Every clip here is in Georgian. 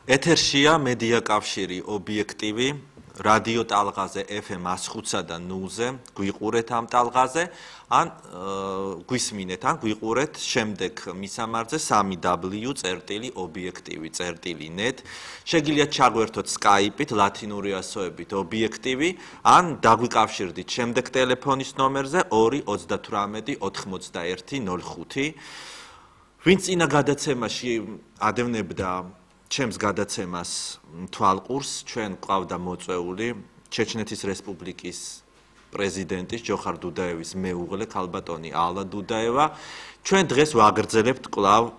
ეთერშია მედია კავშირი ობიექტივი რადიო ტალღაზე FM 105-და 0-ზე გვიყურეთ ამ ტალღაზე ან გვისმინეთ ან გვიყურეთ შემდეგ მისამართზე www.obiektv.net შეგიძლიათ ჩაგვერთოთ Skype-ით ლათინური ასოებით ობიექტივი ან დაგვიკავშირდით შემდეგ ტელეფონის ნომერზე 238 91 05 ვინც წინა გადაცემაში ადევნებდა ჩემს გადაცემას თვალყურს ჩვენ ყავდა მოწვეული ჩეჩნეთის რესპუბლიკის პრეზიდენტის ჯოხარ დუდაევის მეუღლე ქალბატონი ალა დუდაევა ჩვენ დღეს ვაგრძელებთ კვლავ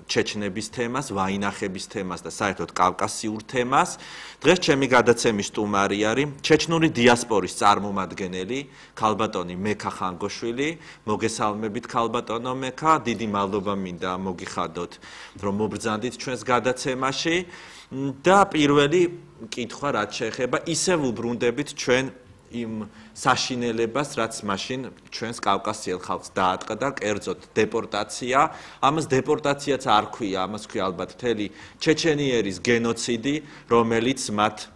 ჩეჩნების თემას, ვაინახების თემას და საერთოდ კავკასიურ თემას. დღეს ჩემი გადაცემის სტუმარი არის ჩეჩნური დიასპორის წარმომადგენელი ქალბატონი მეკა ხანგოშვილი. მოგესალმებით ქალბატონო მეკა, დიდი მადლობა მინდა მოგიხადოთ, რომ მობრძანდით ჩვენს გადაცემაში და პირველი კითხვა რაც შეეხება ისევ უბრუნდებით ჩვენ იმ საშინელებას, რაც მაშინ ჩვენს კავკასიელ ხალხს დაატყდა, კერძოდ დეპორტაცია. ამას დეპორტაციაც არ ქვია, ამას ქვია ალბათ მთელი ჩეჩენიერის გენოციდი, რომელიც მათ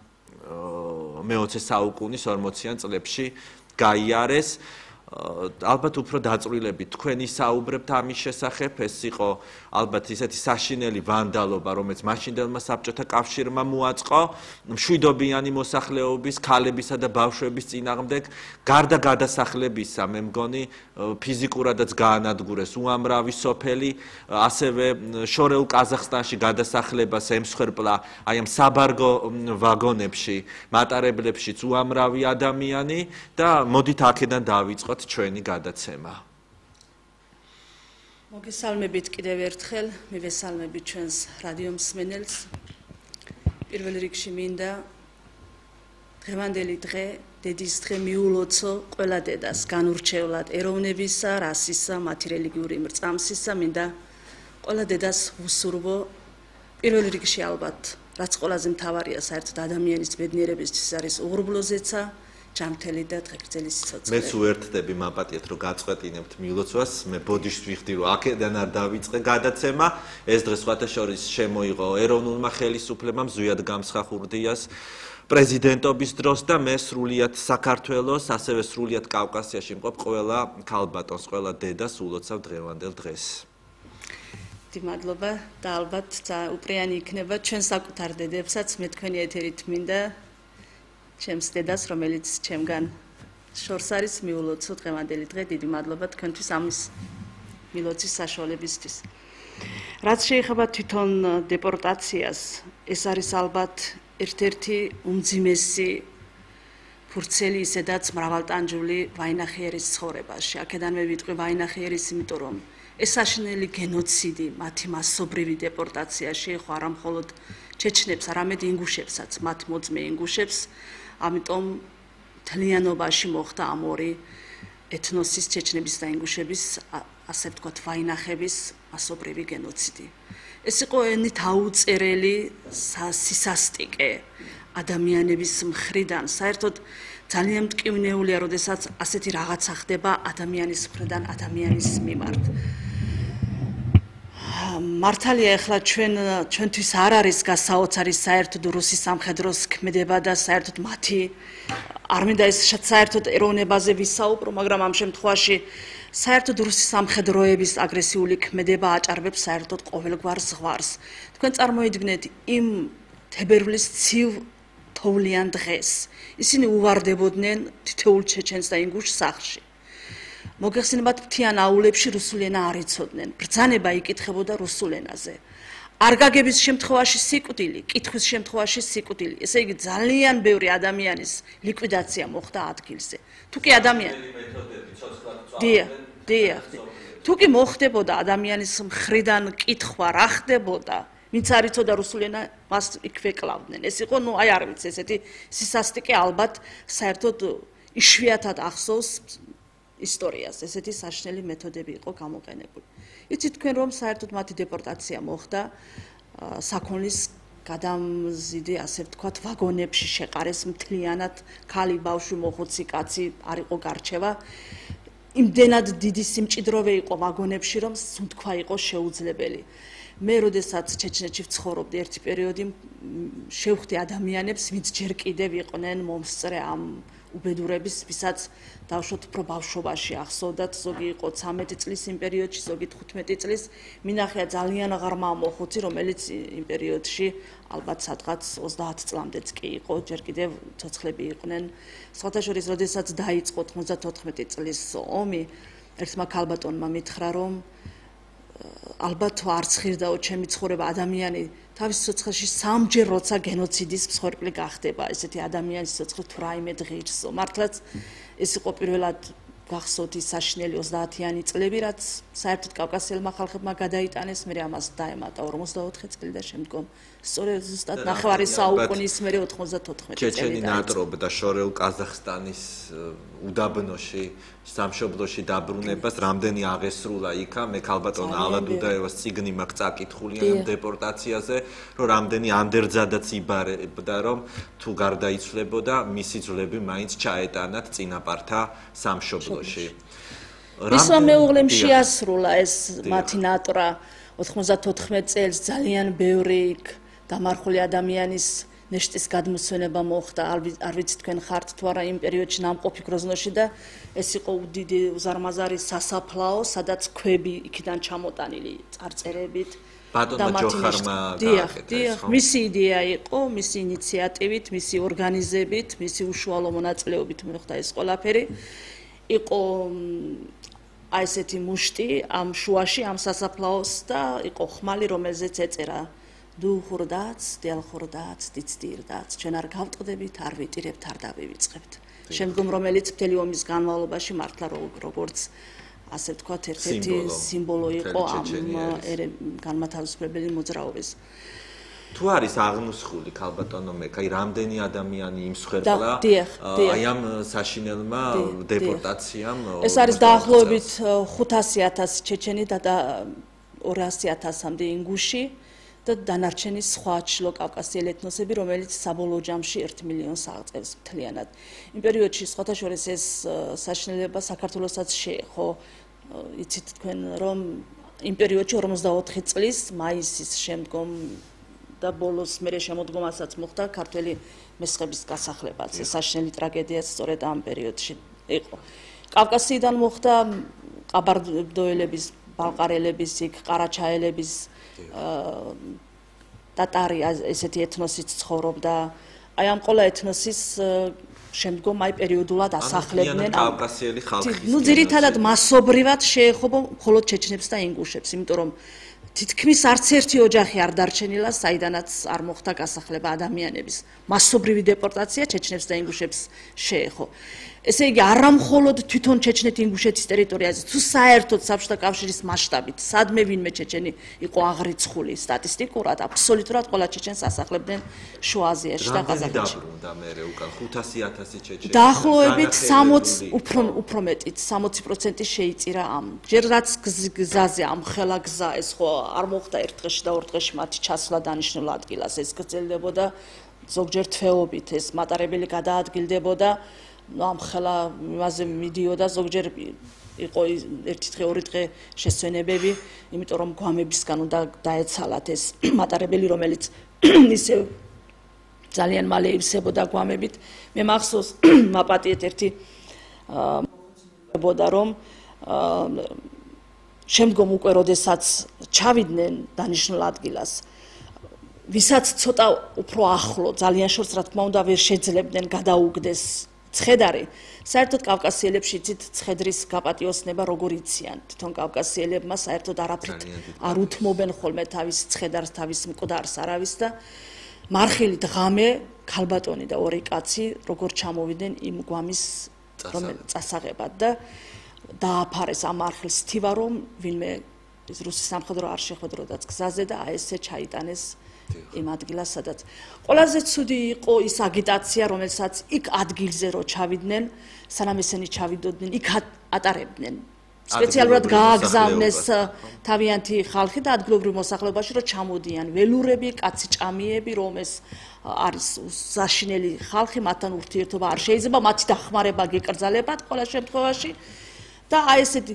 მე-20 საუკუნის 40-იან წლებში გაიარეს. ალბათ უფრო დაწვრილებით თქვენი საუბრებთ ამის შესახებ, ეს იყო ალბათ ისეთი საშინელი ვანდალობა, რომელიც მაშინდელმა საბჭოთა კავშირმა მოაწყო მშვიდობიანი მოსახლეობის, ქალებისა და ბავშვების წინააღმდეგ, გარდა გადასახლებისა, მე მგონი ფიზიკურადაც გაანადგურეს უამრავი სოფელი, ასევე შორეულ კაზახსტანში გადასახლებას ემსხვერპლა აი ამ საბარგო ვაგონებში, მატარებლებშიც უამრავი ადამიანი და მოდით აქედან დავიწყოთ ჩვენი გადაცემა. მოგესალმებით კიდევ ერთხელ, მივესალმებით ჩვენს რადიო მსმენელს. პირველ რიგში მინდა დღევანდელი დღე, დედის დღე მიულოცო ყველა დედას, განურჩევლად ეროვნებისა, რასისა, მათი რელიგიური მრწამსისა, მინდა ყველა დედას ვუსურვო. პირველ რიგში ალბათ, რაც ყველაზე მთავარია საერთოდ ადამიანის ბედნიერებისთვის არის უღრუბლო ზეცა. ჯამთელი და დღეგრძელი სიცოცხლე. მეც უერთდები მაპატიეთ რომ გაწყვეტინებთ მილოცვას, მე ბოდიშს ვიხდი რომ აქედან არ დავიწყე გადაცემა. ეს დღე სხვათა შორის შემოიღო ეროვნულმა ხელისუფლებამ ზვიად გამსხახურდიას პრეზიდენტობის დროს და მე სრულიად საქართველოს, ასევე სრულიად კავკასიაში მყოფ ყველა ქალბატონს, ყველა დედას ულოცავ დღევანდელ დღეს. მადლობა და ალბათ უპრიანი იქნება ჩვენ საკუთარ დედებსაც მე თქვენი ეთერით მინდა ჩემს დედას, რომელიც ჩემგან შორს არის მიულოცო დღევანდელი დღე, დიდი მადლობა თქვენთვის ამის მილოცვის საშუალებისთვის. რაც შეეხება თვითონ დეპორტაციას, ეს არის ალბათ ერთ-ერთი უმძიმესი ფურცელი ისედაც მრავალტანჯული ვაინახიერის ცხოვრებაში. აქედანვე ვიტყვი ვაინახიერის, იმიტომ რომ ეს საშინელი გენოციდი, მათი მასობრივი დეპორტაცია შეეხო არა მხოლოდ ჩეჩნებს, არამედ ინგუშებსაც, მათ მოწმე ინგუშებს. ამიტომ მთლიანობაში მოხდა ამ ორი ეთნოსის, ჩეჩნების და ინგუშების, ასე ვთქვათ, ვაინახების მასობრივი გენოციდი. ეს იყო ენით აუწერელი სისასტიკე ადამიანების მხრიდან. საერთოდ ძალიან მტკივნეულია, როდესაც ასეთი რაღაცა ხდება ადამიანის მხრიდან, ადამიანის მიმართ. მართალია ახლა ჩვენთვის არ არის გასაოცარი საერთოდ რუსის სამხედროს ქმედება და საერთოდ მათი არ მინდა ეს საერთოდ ეროვნებაზე ვისაუბრო, მაგრამ ამ შემთხვევაში საერთოდ რუსის სამხედროების აგრესიული ქმედება აჭარბებს საერთოდ ყოველგვარ ზღვარს. თქვენ წარმოიდგინეთ იმ თებერვლის ცივ თოვლიან დღეს. ისინი უვარდებოდნენ თითოეულ ჩეჩენს და ინგუშს სახლში. მოგეხსენებათ მთიან აულებში რუსული ენა არ იცოდნენ. ბრძანება იკითხებოდა რუსულ ენაზე. არ გაგების შემთხვევაში სიკვდილი, კითხვის შემთხვევაში სიკვდილი. ესე იგი ძალიან ბევრი ადამიანის ლიკვიდაცია მოხდა ადგილზე. თუკი ადამიანი თუ კი მოხდებოდა ადამიანის მხრიდან კითხვა რა ხდებოდა, ვინც არ იცოდა რუსული ენა, მას იქვე კლავდნენ. ეს იყო, აი არ ვიცი, ესეთი სისასტიკე ალბათ საერთოდ იშვიათად ახსოვს ისტორიას, ესეთი საშინელი მეთოდები იყო გამოყენებული. იცით თქვენ რომ საერთოდ მათი დეპორტაცია მოხდა საქონლის გადამზიდი, ასე ვთქვათ, ვაგონებში შეყარეს მთლიანად ქალი, ბავშვი, მოხუცი, კაცი არ იყო გარჩევა. იმდენად დიდი სიმჭიდროვე იყო ვაგონებში, რომ სუნთქვა იყო შეუძლებელი. მე როდესაც ჩეჩნეთში ვცხოვრობდი ერთი პერიოდი შევხვდი ადამიანებს, ვინც ჯერ კიდევ იყვნენ მომსწრე ამ უბედურების, ვისაც დავშოთ უფრო ბავშვობაში ახსოვდათ, ზოგი იყო 13 წლის იმ პერიოდში, ზოგი 15 წლის, მინახია ძალიან ღრმა მოხუცი, რომელიც იმ პერიოდში ალბათ სადღაც 30 წლამდეც კი იყო, ჯერ კიდევ ცოცხლები იყვნენ. სხვათა შორის, როდესაც დაიწყო 94 წლის ომი, ერთმა ქალბატონმა მითხრა, რომ ალბათ არც ხირდაო ჩემი ცხოვრება ადამიანი თავის სიცოცხლეში სამჯერ როცა გენოციდის მსხვერპლი გახდება, ესეთი ადამიანის სიცოცხლე თუ რაიმე ღირსო. მართლაც ეს იყო პირველად გახსოვთ ის საშინელი 30-იანი წლები, რაც საერთოდ კავკასიელმა ხალხებმა გადაიტანეს, მე ამას დაემატა 44 წელი და შემდგომ სწორედ ზუსტად ნახევარი საუკუნის მერე 94 წელი. ჩეჩენი ნატრობდა შორეულ ყაზახსტანის უდაბნოში, სამშობლოში დაბრუნებას, რამდენი აღესრულა იქა, მე ქალბატონ ალა დუდაევას წიგნი მაქვს წაკითხული ამ დეპორტაციაზე, რომ რამდენი ანდერძადაც იბარებდა, რომ თუ გარდაიცვლებოდა, მისი ძვლები მაინც ჩაეტანათ წინაპართა სამშობლოში. ისო მეუღლემ შეასრულა ეს მათი ნატრა 94 წელს ძალიან ბევრი დამარხული ადამიანის ნეშტის გადმოსვენება მოხდა, არ ვიცი თქვენ ხართ თუ არა იმ პერიოდში ნამყოფი გროზნოში და ეს იყო უდიდი უზარმაზარი სასაფლაო, სადაც ქვები იქიდან ჩამოტანილი წარწერებით. ბატონმა ჯოხარმა დააკეთეს, ხო? მისი იდეა იყო, მისი ინიციატივით, მისი ორგანიზებით, მისი უშუალო მონაწილეობით მოხდა ეს ყველაფერი. იყო აი ესეთი მუშტი ამ შუაში, ამ სასაფლაოს და იყო ხმალი, რომელზეც ეწერა დუ ხურდაც, დელ ხურდაც, დიცდირდაც, ჩვენ არ გავტყდებით, არ ვიტირებთ, არ დავივიწყებთ. შემდგომ რომელიც მთელი ომის განმავლობაში მართლა როგორც ასე ვთქვათ, ერთ-ერთი სიმბოლო იყო ამ განმათავისუფლებელი მოძრაობის. თუ არის აღნუსხული ქალბატონო მექა, რამდენი ადამიანი იმსხვერპლა აი ამ საშინელმა დეპორტაციამ? ეს არის დაახლოებით 500,000 ჩეჩენი და 200,000-მდე ინგუში და დანარჩენი სხვა ჩილო კავკასიელი ეთნოსები, რომელიც საბოლოო ჯამში 1 მილიონს აღწევს მთლიანად. იმ პერიოდში სხვათა შორის ეს საშინელება საქართველოსაც შეეხო. იცით თქვენ, რომ იმ პერიოდში 44 წლის მაისის შემდგომ და ბოლოს მერე შემოდგომასაც მოხდა ქართველი მესხების გასახლებაც. ეს საშინელი ტრაგედიაც სწორედ ამ პერიოდში იყო. კავკასიიდან მოხდა ყაბარდოელების, ბალყარელების, ყარაჩაელების ტატარი ესეთი ეთნოსიც ცხოვრობდა. აი ამ ყველა ეთნოსის შემდგომ აი პერიოდულად ასახლებდნენ კავკასიელი ხალხის. ნუ ძირითადად მასობრივად შეეხობა მხოლოდ ჩეჩნებს და ინგუშებს, იმიტომ რომ თითქმის არც ერთი ოჯახი არ დარჩენილა, საიდანაც არ მოხდა გასახლება ადამიანების. მასობრივი დეპორტაცია ჩეჩნებს და ინგუშებს შეეხო. ესე იგი, არა მხოლოდ თვითონ ჩეჩნეთ-ინგუშეთის ტერიტორიაზე, თუ საერთოდ საბჭოთა კავშირის მასშტაბით, სადმე ვინმე ჩეჩენი იყო აღრიცხული სტატისტიკურად, აბსოლუტურად ყველა ჩეჩენს ასახლებდნენ შუა აზიაში და ყაზახეთში. დაბრუნდა მერე უკან 500,000 ჩეჩენი. დაახლოებით 60 უფრო მეტიც 60% შეიწირა ამ. ჯერ რაც გზაზე ამ ხელა გზა ეს ხო არ მოხდა ერთ დღეში და ორ დღეში მათი ჩასვლა დანიშნულ ადგილას, ეს გრძელდებოდა ზოგჯერ თვეობით, ეს მატარებელი გადაადგილდებოდა. ამ ხელა იმაზე მიდიოდა, ზოგჯერ იყო ერთი დღე, ორი დღე შესვენებები, იმიტომ რომ გვამებისგან უნდა დაეცალათ ეს მატარებელი, რომელიც ისე ძალიან მალე ივსებოდა გვამებით. მე მახსოვს მაპატიეთ ერთი მოგწმებოდა, რომ შემდგომ უკვე როდესაც ჩავიდნენ დანიშნულ ადგილას, ვისაც ცოტა უფრო ახლო, ძალიან შორს რა თქმა უნდა ვერ შეძლებდნენ გადაუგდეს ცხედარი. საერთოდ კავკასიელებში იცით ცხედრის გაპატიოსნება როგორ იციან. თვითონ კავკასიელებმა საერთოდ არაფრით არ უთმობენ ხოლმე თავის ცხედარს, თავის მკვდარს არავის და მარხილით ღამე ქალბატონი და ორი კაცი როგორ ჩამოვიდნენ იმ გვამის წასაღებად და დააფარეს ამ მარხილს თივა, რომ ვინმე ეს რუსი სამხედრო არ შეხვედროდაც გზაზე და აი ესე ჩაიტანეს იმ ადგილას, სადაც ყველაზე ცუდი იყო ის აგიტაცია, რომელსაც იქ ადგილზე რო ჩავიდნენ, სანამ ესენი ჩავიდოდნენ, იქ ატარებდნენ. სპეციალურად გააგზავნეს თავიანთი ხალხი და ადგილობრივ მოსახლეობაში რო ჩამოდიან ველურები, კაცი ჭამიები, რომ ეს არის საშინელი ხალხი, მათთან ურთიერთობა არ შეიძლება, მათი დახმარება გეკრძალებათ ყველა შემთხვევაში. და აი ესეთი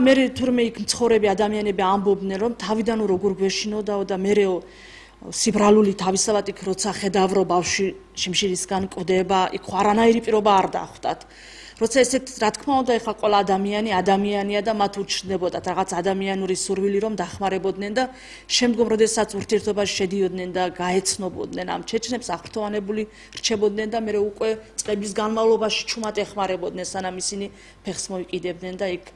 მე თურმე იქ მცხოვრები ადამიანები ამბობდნენ რომ თავიდან როგორ გვეშინოდაო და მერეო სიბრალული თავისთავად იქ როცა ხედავ რომ ბავშვი შიმშილისგან კვდება იქ არანაირი პირობა არ დახვდათ როცა ესეთ რა თქმა უნდა ეხლა ყველა ადამიანია და მათ უჩნდებოდათ რაღაც ადამიანური სურვილი რომ დახმარებოდნენ და შემდგომ როდესაც ურთიერთობაში შედიოდნენ და გაეცნობოდნენ ამ ჩეჩნებს აღფრთოვანებული რჩებოდნენ და მე უკვე წლების განმავლობაში ჩუმად ეხმარებოდნენ სანამ ისინი ფეხს მოიკიდებდნენ და იქ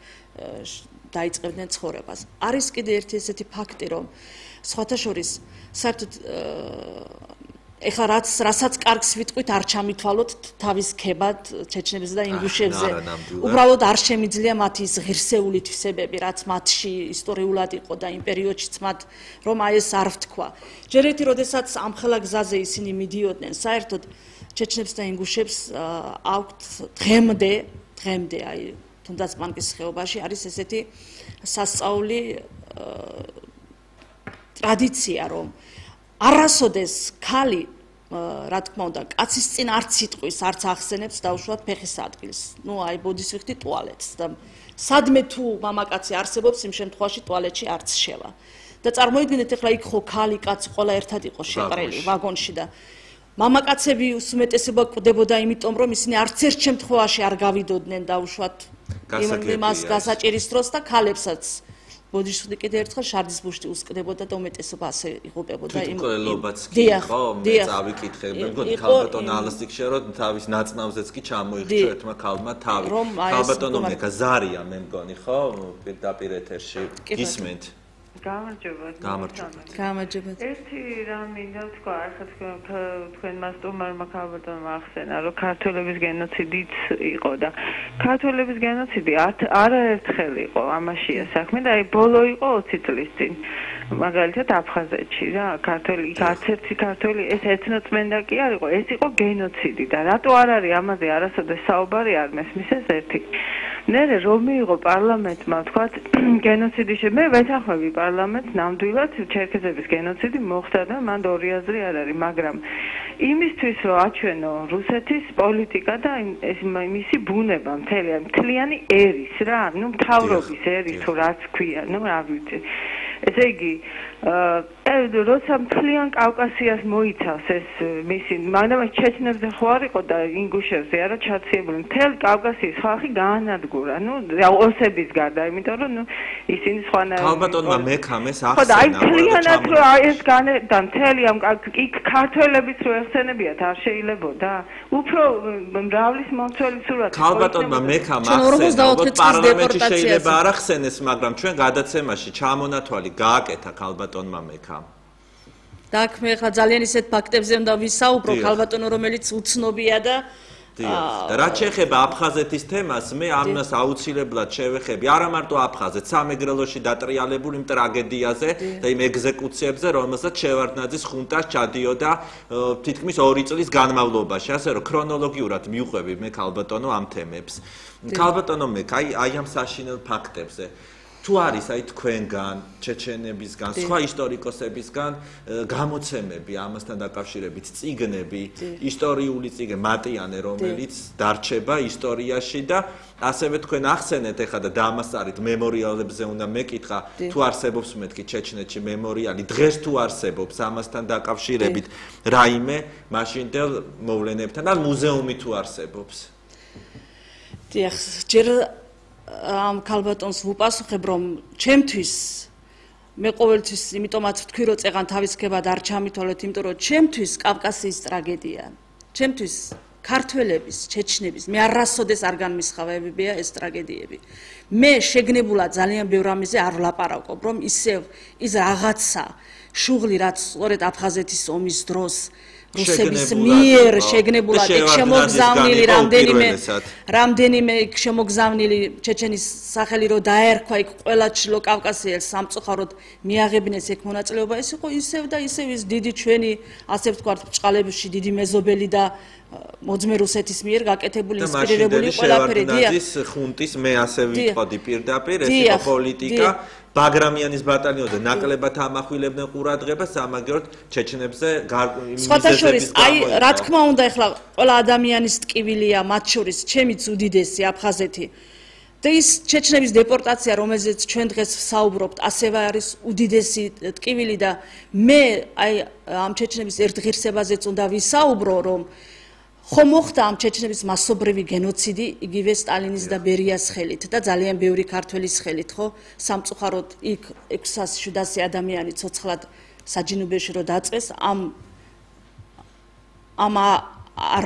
დაიწყებდნენ ცხოვრებას არის კიდე ერთი ესეთი ფაქტი რომ სხვათა შორის საერთოდ ეხლა რასაც კარგს ვიტყვით არ ჩამითვალოთ თავის ქებად ჩეჩნებზე და ინგუშებზე უბრალოდ არ შემიძლია მათი ის ღირსეული თვისებები რაც მათში ისტორიულად იყო და იმ პერიოდშიც მათ რომ აი ეს არ ვთქვა ჯერ ერთი როდესაც ამხელა გზაზე ისინი მიდიოდნენ საერთოდ ჩეჩნებს და ინგუშებს აქვთ დღემდე აი თუნდაც პანკის ხეობაში არის ესეთი სასწაული ტრადიცია რომ არასოდეს ქალი რა თქმა უნდა კაცის წინ არც იტყვის არც ახსენებს დაუშვათ ფეხის ადგილს ნუ აი ბოდისვიხთი ტუალეტს და სადმე თუ მამაკაცი არსებობს იმ შემთხვევაში ტუალეტში არც შევა და წარმოიდგინეთ ეხლა იქ ხო ქალი კაცი ყველა ერთად იყო შეყრელი ვაგონში და მამაკაცები უმეტესობა კვდებოდა იმიტომ რომ ისინი არც ერთ შემთხვევაში არ გავიდოდნენ დაუშვათ იმას გასაჭირის დროს და ქალებსაც ბოდიშხდი კიდე ერთხელ შარდის ბუშტი უსკდებოდა და უმეტესობა ასე იღუპებოდა იმ ყველობაც კი იყო მე წავიკითხე მე მგონი ქალბატონ ალასტიქშე რომ თავის ნაწნავზეც კი ჩამოიხრჩო ერთმა ქალმა თავი ქალბატონო მეკა ზარია მე მგონი ხო პირდაპირ ეთერში გისმენთ გამარჯობათ. ერთი რამ მინდა თქვა, ახლა თქვენმა სტუმარმა ქალბატონმა ახსენა, რომ ქართველების გენოციდიც იყო და ქართველების გენოციდი არაერთხელ იყო, ამაშია საქმე და აი ბოლო იყო 20 წლის წინ. მაგალითად აფხაზეთში რა, ქართველი, არც ერთი ქართველი ეს ეთნოწმენდა კი არ იყო, ეს იყო გენოციდი და რატო არ არის ამაზე არასოდეს საუბარი არ მესმის ეს ერთი. ნერე რომ მიიღო პარლამენტმა თქვა გენოციდის მე ვეთანხმები პარლამენტს ნამდვილად ჩერქეზების გენოციდი მოხდა და მან ორი აზრი არ არის მაგრამ იმისთვის რომ აჩვენო რუსეთის პოლიტიკა და მისი ბუნება მთლიანი ერის რა ნუ მთავრობის ერი თუ რაც ქვია ნუ რა ვიცი ესე იგი როცა მთლიან კავკასიას მოიცავს ეს მისი მაგრამ ჩეჩნებზე ხო არ იყო და ინგუშებზე არა ჩაციებული მთელ კავკასიის ხალხი გაანადგურა ნუ ოსების გარდა იმიტომ რომ ნუ ისინი სხვანაირად ქალბატონმა მექამეს ახსენა ხო და აი მთლიანად რომ ეს და მთელი ამ იქ ქართველების რო ეხსენებიათ არ შეიძლებოდა უფრო მრავლის მომცველი სურათი ქალბატონმა მექამ ახსენა პარლამენტში შეიძლება არ ახსენეს მაგრამ ჩვენ გადაცემაში ჩამონათვალი გააკეთა ქალბატონმა მექამ. დაკ მე ხა ძალიან ისეთ ფაქტებზე უნდა ვისაუბრო ქალბატონო რომელიც უცნობია და და რაც შეეხება აფხაზეთის თემას მე ამას აუცილებლად შევეხები არა მარტო აფხაზეთს სამეგრელოში დატრიალებული იმ ტრაგედიაზე და იმ ეგზეკუციებზე რომელსაც შევარდნაძის ხუნტას ჩადიოდა თითქმის 2 წლის განმავლობაში ასე რომ ქრონოლოგიურად მივყვები მე ქალბატონო ამ თემებს ქალბატონო მე აი ამ საშინელ ფაქტებზე თუ არის აი თქვენგან, ჩეჩენებისგან, სხვა ისტორიკოსებისგან გამოცემები ამასთან დაკავშირებით, წიგნები, ისტორიული წიგნი, მატიანე, რომელიც დარჩება ისტორიაში და ასევე თქვენ ახსენეთ ეხლა და დამასწარით მემორიალებზე უნდა მეკითხა, თუ არსებობს მეთქი ჩეჩნეთში მემორიალი, დღეს თუ არსებობს ამასთან დაკავშირებით რაიმე მაშინდელ მოვლენებთან და მუზეუმი თუ არსებობს. დიახ, ჯერ ამ ქალბატონს ვუპასუხებ რომ ჩემთვის მე ყოველთვის იმიტომაც ვთქვი რომ წეღან თავის ქებად არ ჩამითვალეთ იმიტომ რომ ჩემთვის კავკასიის ტრაგედია ჩემთვის ქართველების ჩეჩნების მე არასოდეს არ განმისხავებებია ეს ტრაგედიები მე შეგნებულად ძალიან ბევრ ამაზე არ ვლაპარაკობ რომ ისევ ის რაღაცა შუღლი რაც სწორედ აფხაზეთის ომის დროს რუსების მიერ შეგნებულად იქ შემოგზავნილი რამდენიმე იქ შემოგზავნილი ჩეჩენის სახელი რო დაერქვა იქ ყველა ჩლო კავკასიელს სამწუხაროდ მიაღებინეს ეგ მონაწილეობა ეს იყო ისევ და ისევ ის დიდი ჩვენი ასე ვთქვათ ბჭყალებში დიდი მეზობელი და მოძმე რუსეთის მიერ გაკეთებული ინსპირირებული ყველაფერი დიახ ხუნტის მე ასე ვიტყოდი პირდაპირ ეს იყო პოლიტიკა ბაგრამიანის ბატალიონზე ნაკლებად ამახვილებდნენ ყურადღებას სამაგეროდ ჩეჩნებზე სხვათა შორის აი რა თქმა უნდა ეხლა ყველა ადამიანის ტკივილია მათ შორის ჩემიც უდიდესი აფხაზეთი და ის ჩეჩნების დეპორტაცია, რომელზეც ჩვენ დღეს ვსაუბრობთ, ასევე არის უდიდესი ტკივილი და მე აი ამ ჩეჩნების ერთ ღირსებაზეც უნდა ვისაუბრო, რომ ხომ მოხდა ამ ჩეჩნების მასობრივი გენოციდი იგივე სტალინის და ბერიას ხელით და ძალიან ბევრი ქართველის ხელით, ხო? სამწუხაროდ იქ 600-700 ადამიანი ცოცხლად საჯინებაში რო დაწეს ამ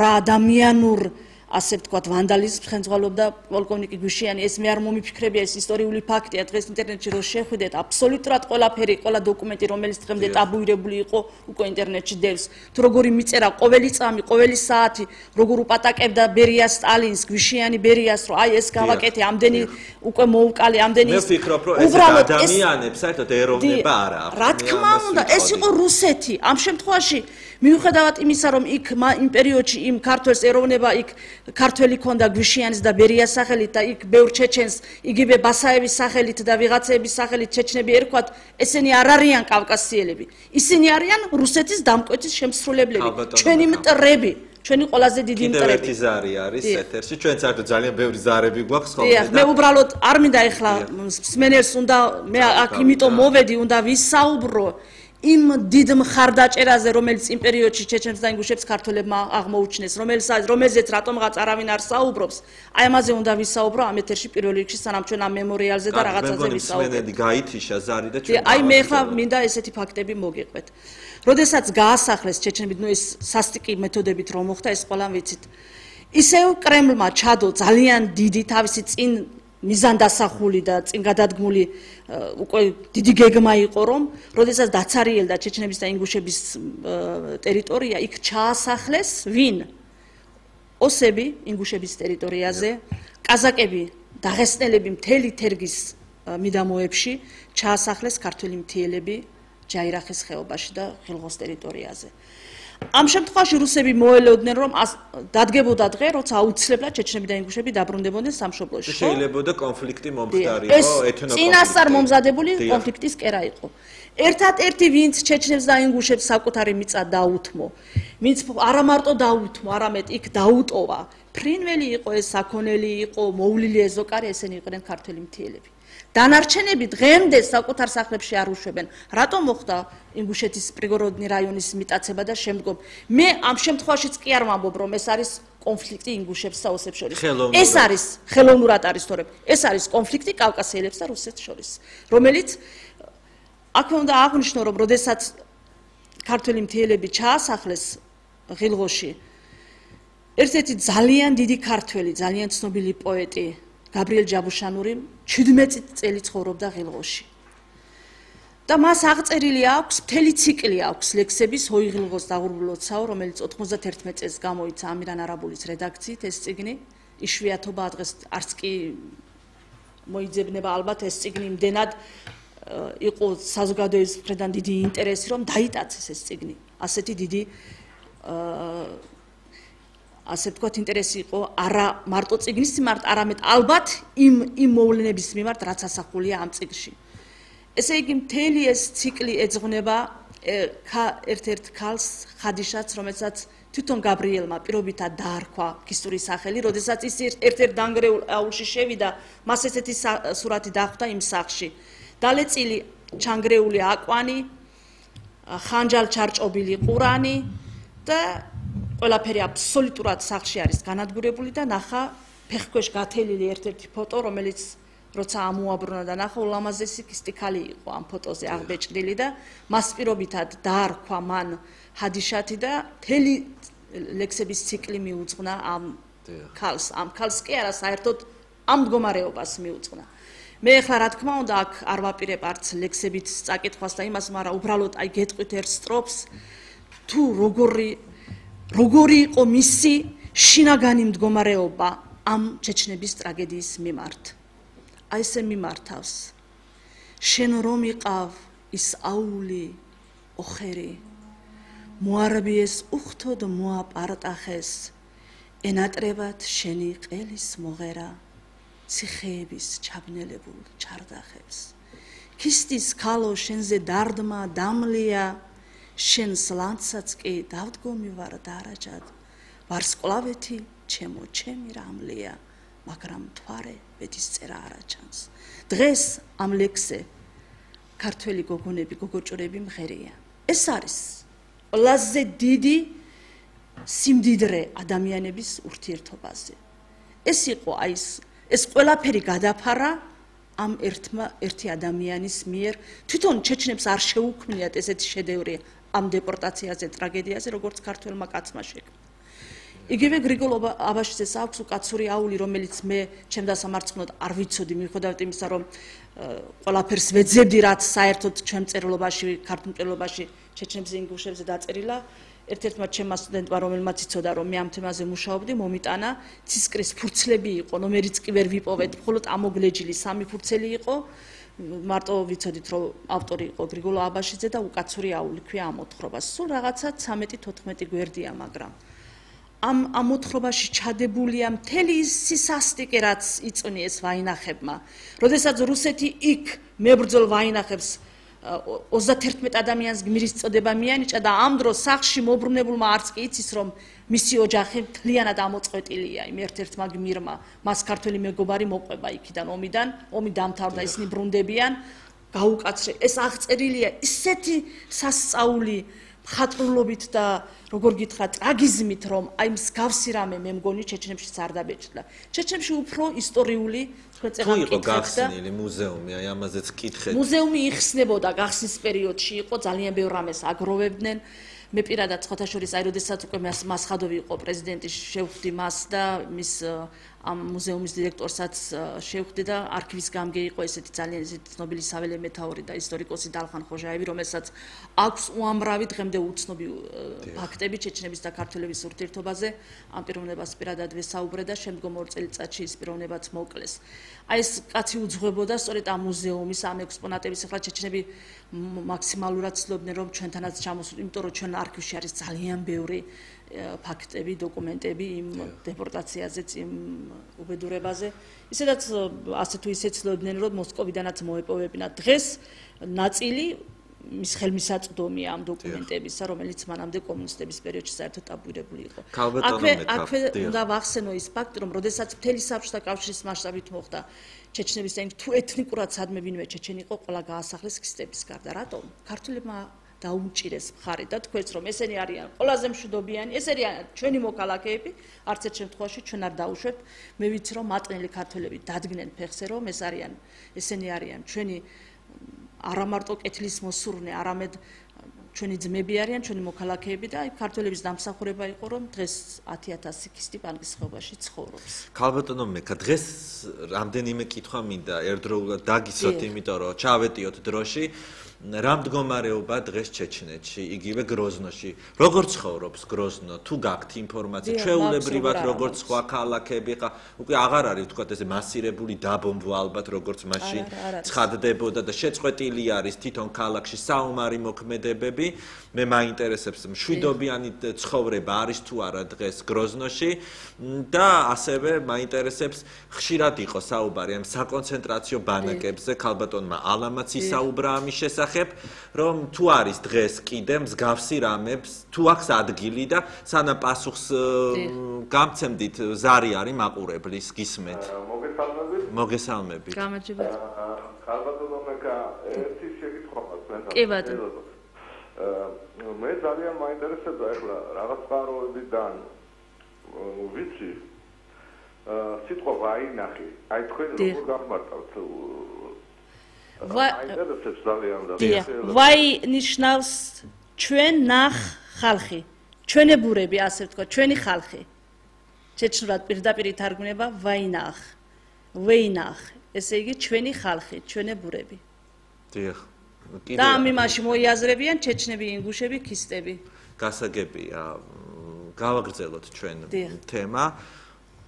რა ადამიანურ ასე ვთქვათ ვანდალიზმს ხელმძღვანელობდა პოლკოვნიკი გვიშიანი. ეს მე არ მომიფიქრებია, ეს ისტორიული ფაქტია. დღეს ინტერნეტში რო შეხვიდეთ, აბსოლუტურად ყველაფერი, ყველა დოკუმენტი, რომელიც დღემდე ტაბუირებული იყო, უკვე ინტერნეტში დევს. თუ როგორი მიწერა ყოველი წამი, ყოველი საათი, როგორ უპატაკებდა ბერიას სტალინს, გვიშიანი ბერიას, რომ აი ეს გავაკეთე, ამდენი უკვე მოუკალე, ამდენი მე ვფიქრობ, რომ ეს ადამიანებს საერთოდ ეროვნება არ აქვს. რა თქმა უნდა, ეს იყო რუსეთი. ამ შემთხვევაში მიუხედავად იმისა, რომ იქ იმ პერიოდში იმ ქართველს ეროვნება იქ ქართველი ქონდა გვიშიანის და ბერიას სახელით და იქ ბევრ ჩეჩენს იგივე ბასაევის სახელით და ვიღაცების სახელით ჩეჩნები ერქვათ, ესენი არ არიან კავკასიელები. ისინი არიან რუსეთის დამკვეთის შემსრულებლები, ჩვენი მტრები, ჩვენი ყველაზე დიდი მტრები. კიდევ ერთი ზარი არის ეთერში, ჩვენ საერთოდ ძალიან ბევრი ზარები გვაქვს ხოლმე. მე უბრალოდ არ მინდა ეხლა მსმენელს უნდა მე აქ იმიტომ მოვედი, უნდა ვისაუბრო იმ დიდ მხარდაჭერაზე, რომელიც იმ პერიოდში ჩეჩენს და ინგუშებს ქართველებმა აღმოუჩნეს, რომელზეც რატომღაც არავინ არ საუბრობს, აი ამაზე უნდა ვისაუბრო ამ ეთერში პირველ რიგში, სანამ ჩვენ ამ მემორიალზე და რაღაცაზე ვისაუბრებთ. მეგონი გაითიშა ზარი და ჩვენ აი მე ხა მინდა ესეთი ფაქტები მოგიყვეთ. როდესაც გაასახლეს ჩეჩნები, ნუ ეს სასტიკი მეთოდებით რომ მოხდა, ეს ყველამ ვიცით. ისევ კრემლმა ჩადო ძალიან დიდი თავისი წინ მიზანდასახული და წინ გადადგმული უკვე დიდი გეგმა იყო, რომ როდესაც დაცარიელდა ჩეჩნების და ინგუშების ტერიტორია, იქ ჩაასახლეს ვინ? ოსები ინგუშების ტერიტორიაზე, კაზაკები, დაღესტნელები მთელი თერგის მიდამოებში, ჩაასახლეს ქართველი მთიელები ჯაირახის ხეობაში და ხილღოს ტერიტორიაზე. ამ შემთხვევაში რუსები მოელოდნენ, რომ დადგებოდა დღე, როცა აუცილებლად ჩეჩნები და ინგუშები დაბრუნდებოდნენ სამშობლოში. შეიძლებოდა კონფლიქტი მომხდარიყო, ეთნო კონფლიქტი. წინასწარ მომზადებული კონფლიქტის კერა იყო. ერთად-ერთი ვინც ჩეჩნებს და ინგუშებს საკუთარი მიწა დაუთმო, ვინც არა მარტო დაუთმო, არამედ იქ დაუტოვა. ფრინველი იყო ეს, საქონელი იყო, მოვლილი ეზოკარი, ესენი იყვნენ ქართველი მთიელები. დანარჩენები დღემდე საკუთარ სახლებში არ უშვებენ. რატომ მოხდა ინგუშეთის პრიგოროდნი რაიონის მიტაცება და შემდგომ? მე ამ შემთხვევაშიც კი არ ვამბობ, რომ ეს არის კონფლიქტი ინგუშებს და ოსებს შორის. ეს არის ხელოვნურად არის თორემ. ეს არის კონფლიქტი კავკასიელებს და რუსეთს შორის, რომელიც აქვე უნდა აღვნიშნო, რომ როდესაც ქართველი მთიელები ჩაასახლეს ღილღოში, ერთ-ერთი ძალიან დიდი ქართველი, ძალიან ცნობილი პოეტი გაბრიელ ჯაბუშანური 17 წელი ცხოვრობდა ღილღოში. და მას აღწერილი აქვს, მთელი ციკლი აქვს ლექსების ჰოიღილღოს დაღურბულოცაო, რომელიც 91 წელს გამოიცა ამირან არაბულის რედაქციით ეს წიგნი. იშვიათობაა დღეს არც კი მოიძებნება ალბათ ეს წიგნი იმდენად იყო საზოგადოების მხრიდან დიდი ინტერესი, რომ დაიტაცეს ეს წიგნი. ასეთი დიდი ასე ვთქვათ ინტერესი იყო არა მარტო წიგნის მიმართ, არამედ ალბათ იმ მოვლენების მიმართ, რაც ასახულია ამ წიგნში. ესე იგი მთელი ეს ციკლი ეძღვნება ერთ-ერთ ქალს ხადიშას, რომელსაც თვითონ გაბრიელმა პირობითად დაარქვა ქისტური სახელი, როდესაც ის ერთ-ერთ დანგრეულ აულში შევიდა, მას ესეთი სურათი დახვდა იმ სახლში. დალეწილი ჩანგრეული აკვანი, ხანჯალ ჩარჭობილი ყურანი და ყველაფერი აბსოლუტურად სახლში არის განადგურებული და ნახა ფეხქვეშ გათელილი ერთ-ერთი ფოტო, რომელიც როცა ამოაბრუნა და ნახა ულამაზესი ქისტიქალი იყო ამ ფოტოზე აღბეჭდილი და მას პირობითად დაარქვა მან ჰადიშათი და მთელი ლექსების ციკლი მიუძღვნა ამ ქალს. ამ ქალს კი არა, საერთოდ ამ მდგომარეობას მიუძღვნა. მე ახლა რა თქმა უნდა აქ არ ვაპირებ არც ლექსებით წაკითხვას და იმას, მაგრამ უბრალოდ აი გეტყვით ერთ სტროფს, თუ როგორი იყო მისი შინაგანი მდგომარეობა ამ ჩეჩნების ტრაგედიის მიმართ. აი ესე მიმართავს. შენ რომ იყავ ის აული ოხერი, მოარბიეს უხთოდ მოაპარტახეს, ენატრებად შენი ყელის მოღერა, ციხეების ჩაბნელებულ ჩარდახებს. ქისტის ქალო შენზე დარდმა დამლია, შენს ლანცაც კი დავდგომი ვარ დარაჯად, ვარსკვლავეთი ჩემი რამლია, მაგრამ მთვარე ბედისწერა არ აჩანს. დღეს ამ ლექსზე ქართველი გოგონები, გოგოჭრები მღერია. ეს არის ყველაზე დიდი სიმდიდრე ადამიანების ურთიერთობაზე. ეს იყო ეს ყველაფერი გადაფარა ამ ერთი ადამიანის მიერ. თვითონ ჩეჩნებს არ შეუქმნიათ ესეთი შედევრი ამ დეპორტაციაზე, ტრაგედიაზე, როგორც ქართველმა კაცმა შექმნა. იგივე გრიგოლ აბაშიძეს აქვს უკაცური აული, რომელიც მე ჩემ დასამარცხნოდ არ ვიცოდი, მიუხედავად იმისა, რომ ყველაფერს ვეძებდი, რაც საერთოდ ჩემ წერილობაში, ქართულ წერილობაში ჩეჩნებზე ინგუშებზე დაწერილა. ერთ-ერთმა ჩემმა სტუდენტმა, რომელმაც იცოდა, რომ მე ამ თემაზე მუშაობდი, მომიტანა, ცისკრის ფურცლები იყო, ნომერიც კი ვერ ვიპოვეთ, მხოლოდ ამოგლეჯილი 3 ფურცელი იყო. მარტო ვიცოდით, რომ ავტორი იყო გრიგოლ აბაშიძე და უკაცური აული ქვია ამ მოთხრობას. სულ რაღაცა 13-14 გვერდია, მაგრამ ამ მოთხრობაში ჩადებულია მთელი ის სისასტიკე, რაც იწვნიეს ვაინახებმა. როდესაც რუსეთი იქ მებრძოლ ვაინახებს 31 ადამიანს გმირის წოდება მიანიჭა და ამ დროს სახლში მობრუნებულმა არც კი იცის, რომ მისი ოჯახი მთლიანად ამოწყვეტილია იმ ერთ-ერთმა გმირმა. მას ქართველი მეგობარი მოყვება იქიდან ომი დამთავრდა, ისინი ბრუნდებიან, გაუკაცრე. ეს აღწერილია ისეთი სასწაული მხატვრულობით და როგორ გითხრა ტრაგიზმით, რომ აი მსგავსი რამე მე მგონი ჩეჩნებშიც არ დაბეჭდა. ჩეჩნებში უფრო ისტორიული თქვენ იყო გახსნილი მუზეუმი, აი ამაზეც კითხეთ. მუზეუმი იხსნებოდა გახსნის პერიოდში, იყო ძალიან ბევრ რამეს აგროვებდნენ. მე პირადად ხოთაშორის აი როდესაც უკვე მასხადოვი იყო პრეზიდენტი, შევხვდი მას და მის ამ მუზეუმის დირექტორსაც შევხვდი და არქივის გამგე იყო ესეთი ძალიან ცნობილი საველე მეთაური და ისტორიკოსი დალხან ხოჟაევი, რომელსაც აქვს უამრავი დღემდე უცნობი ფაქტები ჩეჩნების და ქართველების ურთიერთობაზე. ამ პიროვნებას პირადად ვესაუბრე და შემდგომ 2 წელიწადში ის პიროვნებაც მოკლეს. აი ეს კაცი უძღვებოდა სწორედ ამ მუზეუმის ამ ექსპონატების, ახლა ჩეჩნები მაქსიმალურად ცდილობდნენ, რომ ჩვენთანაც ჩამოსულიყო, იმიტომ რომ ჩვენ არქივში არის ძალიან ბევრი ფაქტები, დოკუმენტები იმ დეპორტაციაზეც, იმ უბედურებაზე. ისედაც ასე თუ ისე ცდილობდნენ, რომ მოსკოვიდანაც მოეპოვებინათ. დღეს ნაწილი მის ხელმისაწვდომია ამ დოკუმენტებისა, რომელიც მანამდე კომუნისტების პერიოდში საერთოდ ტაბუირებული იყო. აქვე უნდა ვახსენო ის ფაქტი, რომ როდესაც მთელი საბჭოთა კავშირის მასშტაბით მოხდა ჩეჩნების და თუ ეთნიკურად სადმე ვინმე ჩეჩენი იყო, ყველა გაასახლეს ქისტების გარდა. რატომ? ქართველებმა დაუმჭირეს მხარი და თქვენს რომ ესენი არიან ყველაზე მშვიდობიანი, ეს არიან ჩვენი მოქალაქეები, არც ერთ შემთხვევაში ჩვენ არ დაუშვებთ. მე ვიცი რომ მატყნილი ქართველები დადგნენ ფეხზე, რომ ესენი არიან ჩვენი არა მარტო კეთილის მოსურნე, არამედ ჩვენი ძმები არიან, ჩვენი მოქალაქეები და აი ქართველების დამსახურება იყო, რომ დღეს 10,000 ქისტი პანკის ხეობაში ცხოვრობს. ქალბატონო მეკა, დღეს რამდენიმე კითხვა მინდა ერთდროულად დაგისვათ, იმიტომ რომ ჩავეტიოთ დროში. რა მდგომარეობა დღეს ჩეჩნეთში, იგივე გროზნოში. როგორ ცხოვრობს გროზნო? თუ გაქვთ ინფორმაცია, ჩვეულებრივად როგორც სხვა ქალაქები, ხა უკვე აღარ არის ვთქვათ ესე მასირებული დაბომბვა ალბათ, როგორც მაშინ ცხადდებოდა და შეწყვეტილი არის თვითონ ქალაქში საომარი მოქმედებები. მე მაინტერესებს მშვიდობიანი ცხოვრება არის თუ არა დღეს გროზნოში და ასევე მაინტერესებს ხშირად იყო საუბარი ამ საკონცენტრაციო ბანაკებზე, ქალბატონმა ალამაც ისაუბრა ამის შესახებ, რომ თუ არის დღეს კიდე მსგავსი რამებს, თუ აქვს ადგილი და სანამ პასუხს გამცემდით, ზარი არის მაყურებლის, გისმენთ. მოგესალმებით. გამარჯობათ. ქალბატონო მეკა, ერთი შეკითხვა მაქვს. კი ბატონო. მე ძალიან მაინტერესებდა ახლა რაღაც წყაროებიდან ვიცი სიტყვა ვაინახი. აი თქვენ როგორ გახმართავთ? მაინტერესებს ძალიან და ვაი ნიშნავს ჩვენ ნახ ხალხი. ჩვენებურები, ასე ვთქვა, ჩვენი ხალხი. ჩეჩნურად პირდაპირ ითარგმნება ვაინახ. ვეინახ. ესე იგი ჩვენი ხალხი, ჩვენებურები. დიახ. და ამ იმაში მოიაზრებიან ჩეჩნები, ინგუშები, ქისტები. გასაგებია. გავაგრძელოთ ჩვენ თემა.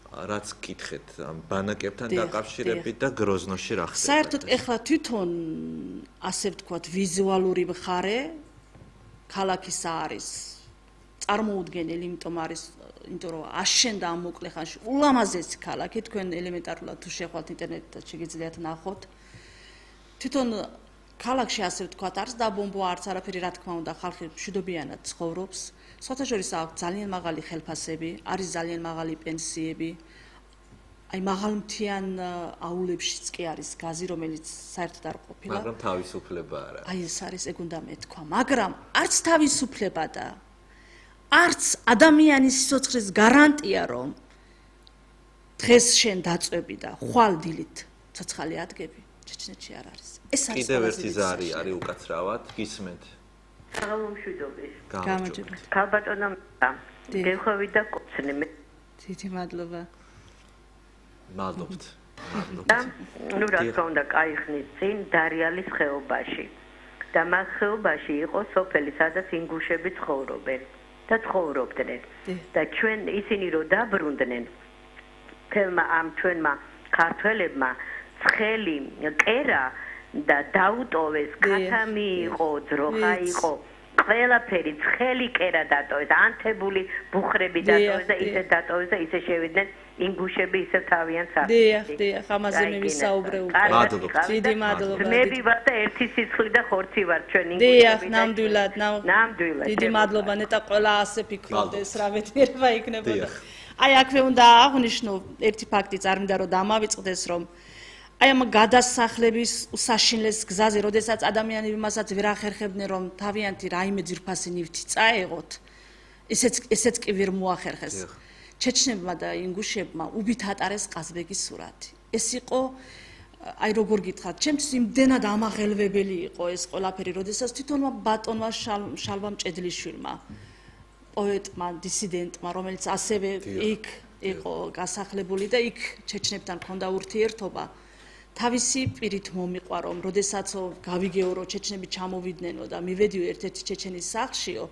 რაც კითხეთ ამ ბანაკებთან დაკავშირებით და გროზნოში რა ხდება. საერთოდ ეხლა თვითონ ასე ვთქვათ ვიზუალური მხარე ქალაქის არის წარმოუდგენელი, იმიტომ რომ აშენდა ამ მოკლე ხანში ულამაზესი ქალაქი, თქვენ ელემენტარულად თუ შეხვალთ ინტერნეტიდან შეგიძლიათ ნახოთ. თვითონ ქალაქში ასე ვთქვათ არის დაბომბვა, არც არაფერი, რა თქმა უნდა, ხალხი მშვიდობიანად ცხოვრობს. საერთაშორისო აქვს ძალიან მაღალი ხელფასები, არის ძალიან მაღალი პენსიები. აი მაღალმთიან აულებშიც კი არის გაზი, რომელიც საერთოდ არ ყოფილა. მაგრამ თავისუფლება არა. აი ეს არის, ეგ უნდა მეთქვა, მაგრამ არც თავისუფლება და არც ადამიანის სიცოცხლის გარანტია, რომ დღეს შენ დაწვევი და ხვალ დილით ცოცხალი ადგები, ჩეჩნეთში არ არის. ეს არის კიდევ ერთი ზარი არის უკაცრავად, გისმენთ. გამომშვიდობის. გამარჯობა. ქალბატონო, გეხოვი და კოცნე. დიდი მადლობა. მადლობთ. ნუ რა თქმა უნდა, კაი ხნის წინ დარიალის ხეობაში. და მას ხეობაში იყო სოფელი, სადაც ინგუშები ცხოვრობენ და ცხოვრობდნენ. და ჩვენ ისინი რო დაბრუნდნენ, თელმა ამ ჩვენმა ქართველებმა ცხელი კერა და დაუტოვეს, ქათამი იყო, ძროხა იყო, ყველაფერი ცხელი კერა დატოვეს, ანთებული ბუხრები დატოვეს და ისე დატოვეს და ისე შევიდნენ ინგუშები ისე თავიანთ საფრთხეში. დიახ, ამაზე მე ვისაუბრე უკვე. მადლობთ. დიდი მადლობა. მე ვარ და ერთი სიცხლი და ხორცი ვარ ჩვენ ინგუშები. დიახ, ნამდვილად, ნამდვილად. დიდი მადლობა, ნეტა ყველა ასე ფიქრობდეს, რა მეტყობა იქნებოდა. აი აქვე უნდა აღვნიშნო ერთი ფაქტი წარმინდა რომ დამავიწყდეს რომ აი ამ გადასახლების უსაშინლეს გზაზე, როდესაც ადამიანები მასაც ვერ ახერხებდნენ რომ თავიანთი რაიმე ძირფასი ნივთი წაეღოთ, ესეც კი ვერ მოახერხეს. ჩეჩნებმა და ინგუშებმა უბით ატარეს ყაზბეგის სურათი. ეს იყო აი როგორ გითხრათ, ჩემთვის იმდენად ამაღელვებელი იყო ეს ყველაფერი, როდესაც თვითონმა ბატონმა შალვა მჭედლიშვილმა პოეტმა, დისიდენტმა, რომელიც ასევე იქ იყო გასახლებული და იქ ჩეჩნებთან ჰქონდა ურთიერთობა, თავისი პირით მომიყვა, რომ როდესაც გავიგეო, რომ ჩეჩნები ჩამოვიდნენ და მივედიო ერთ-ერთი ჩეჩენის სახლშიო,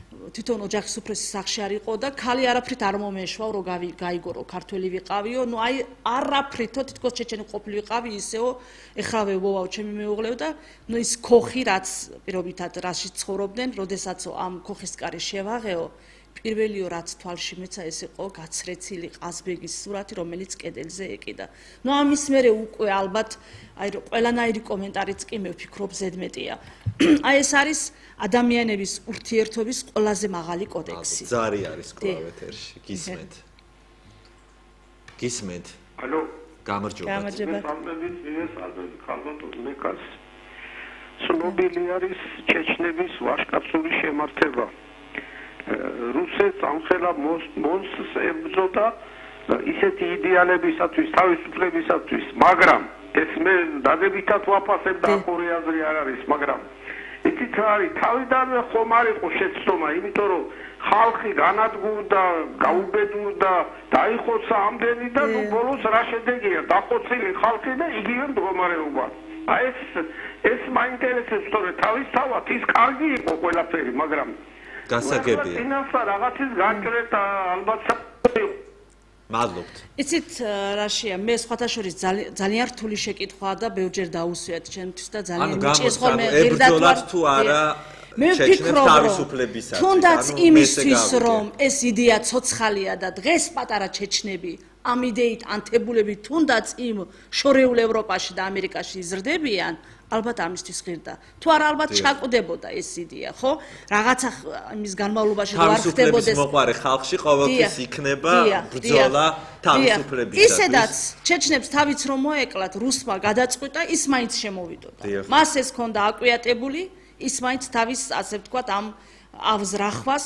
თვითონ ოჯახის უფროსის სახლში არ იყო და ქალი არაფრით არ მომეშვა, რომ გაიგო, რომ ქართველი ვიყავიო, ნუ აი არაფრითო თითქოს ჩეჩენი ყოფილი ვიყავი ისეო, ეხავე ვოვაო ჩემი მეუღლეო და ნუ ის ქოხი, რაც პირობითად რაში ცხოვრობდნენ, როდესაც ამ ქოხის კარი შევაღეო, პირველიო რაც თვალში მეცა ეს იყო გაცრეცილი ყაზბეგის სურათი, რომელიც კედელზე ეკიდა. ნუ ამის მერე უკვე ალბათ აი ყველანაირი კომენტარიც კი მე ვფიქრობ ზედმეტია. აი ეს არის ადამიანების ურთიერთობის ყველაზე მაღალი კოდექსი. ზარი არის კლავ ეთერში. გისმენთ. გისმენთ. ალო, გამარჯობა. ცნობილი არის ჩეჩნების ვაჟკაცური შემართება. რუსეთს ამხელა მონსტრს ებრძოდა ისეთი იდეალებისათვის, თავისუფლებისათვის, მაგრამ ეს მე დადებითად ვაფასებ და ახური აზრი არ არის, მაგრამ იცით რა არის, თავიდანვე ხომ არ იყო შეცდომა, იმიტომ რომ ხალხი განადგურდა, გაუბედურდა, დაიხოცა ამდენი და ნუ ბოლოს რა შედეგია, დახოცილი ხალხი და იგივე მდგომარეობა. აი ეს მაინტერესებს, თორე თავისთავად ის კარგი იყო ყველაფერი, მაგრამ გასაგებია. წინასწარ რაღაცის გაჭრეთ ალბათ მადლობთ. იცით რაშია, მე სხვათა შორის ძალიან რთული შეკითხვა და ბევრჯერ დაუსვიათ ჩემთვის და ძალიან მიჭირს ხოლმე ებრძოლათ თუ არა ჩეჩნებს თავისუფლებისათვის. თუნდაც იმისთვის, რომ ეს იდეა ცოცხალია და დღეს პატარა ჩეჩნები ამ იდეით ანთებულები თუნდაც იმ შორეულ ევროპაში და ამერიკაში იზრდებიან, ალბათ ამისთვის ღირდა. თუ არა ალბათ ჩაკვდებოდა ეს იდეა, ხო? რაღაცა იმის განმავლობაში თუ არ ხდებოდეს. თავისუფლების მოყარე ხალხში ყოველთვის იქნება ბრძოლა თავისუფლებისათვის. ისედაც ჩეჩნებს თავიც რომ მოეკლათ რუსმა გადაწყვიტა, ის მაინც შემოვიდოდა. მას ეს ჰქონდა აკვიატებული, ის მაინც თავის ასე ვთქვათ ამ ავზრახვას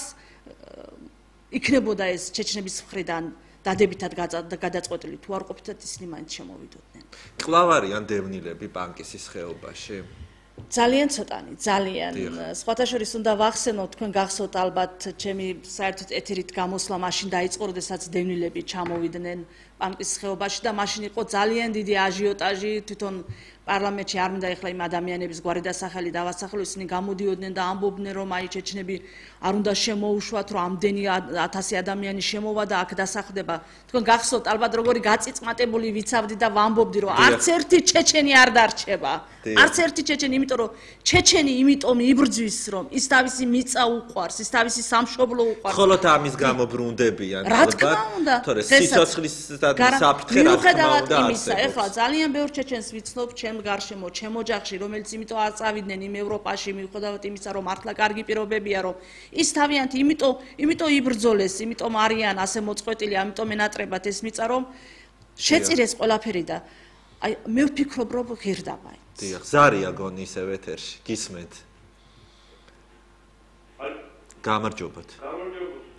იქნებოდა ეს ჩეჩნების მხრიდან დადებითად გადაწყვეტილი თუ არ ყოფილიყო ისინი მაინც შემოვიდოდნენ. კვლავ არიან დევნილები პანკისის ხეობაში? ძალიან ცოტანი, ძალიან. სხვათა შორის უნდა ვახსენოთ, თქვენ გახსოვთ ალბათ ჩემი საერთოდ ეთერით გამოსვლა მაშინ დაიწყო, როდესაც დევნილები ჩამოვიდნენ პანკისის ხეობაში და მაშინ იყო ძალიან დიდი აჟიოტაჟი, თვითონ პარლამენტში არ მინდა ეხლა იმ ადამიანების გვარი დასახელი დავასახელო, ისინი გამოდიოდნენ და ამბობდნენ, რომ აი ჩეჩნები არ უნდა შემოუშვათ, რომ ამდენი 1000 ადამიანი შემოვა და აქ დასახლდება. თქვენ გახსოვთ ალბათ როგორი გაწიწმატებული ვიცავდი და ვამბობდი, რომ არც ერთი ჩეჩენი არ დარჩება. არც ერთი ჩეჩენი, იმიტომ რომ ჩეჩენი იმიტომ იბრძვის, რომ ის თავისი მიწა უყვარს, ის თავისი სამშობლო უყვარს. ხოლოთ ამის გამო ბრუნდებიან ალბათ. რა თქმა უნდა. თორე სიცოცხლის საფრთხე რა თქმა უნდა იმისა, ეხლა ძალიან ბევრ ჩეჩენს ვიცნობ ჩემ გარშემო, ჩემ ოჯახში, რომელიც იმიტომ არ წავიდნენ იმ ევროპაში, მიუხედავად იმისა, რომ მართლა კარგი პირობებია, რომ ის თავიანთი იმიტომ იბრძოლეს, იმიტომ არიან ასე მოწყვეტილი, ამიტომ ენატრებათ ეს მიწა, რომ შეწირეს ყველაფერი და აი მე ვფიქრობ რომ ღირდა მაინც. დიახ, ზარია გონი ისევ ეთერში, გისმენთ. გამარჯობათ.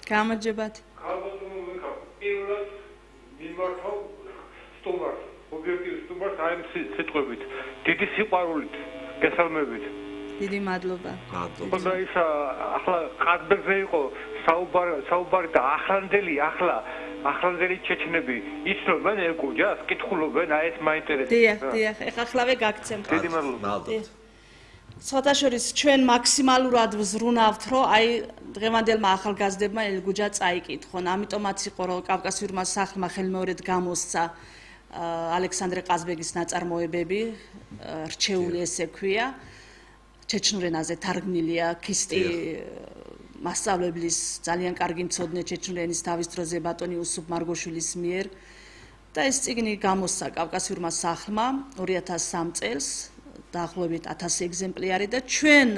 გამარჯობათ. პირველად მიმართავ სტუმარს, ობიექტივ სტუმარს აი სიტყვებით, დიდი სიყვარულით, გესალმებით. დიდი მადლობა. მადლობა. ის ახლა ყაზბეგზე იყო საუბარი და ახლანდელი ჩეჩნები იცნობენ ელგუჯას, კითხულობენ, აი ეს მაინტერესებს. დიახ, ეხლავე გაგცემთ. დიდი მადლობა. სხვათაშორის ჩვენ მაქსიმალურად ვზრუნავთ, რომ აი დღევანდელმა ახალგაზრდებმა ელგუჯა წაიკითხონ. ამიტომაც იყო რომ კავკასიურმა სახლმა ხელმეორედ გამოსცა ალექსანდრე ყაზბეგის ნაწარმოებები, რჩეული ესე ქვია. ჩეჩნურ ენაზე თარგმნილია ქისტი მასწავლებლის ძალიან კარგი მცოდნე ჩეჩნურ ენის თავის დროზე ბატონი უსუფ მარგოშვილის მიერ და ეს წიგნი გამოსცა კავკასიურმა სახლმა 2003 წელს დაახლოებით 1000 ეგზემპლიარი და ჩვენ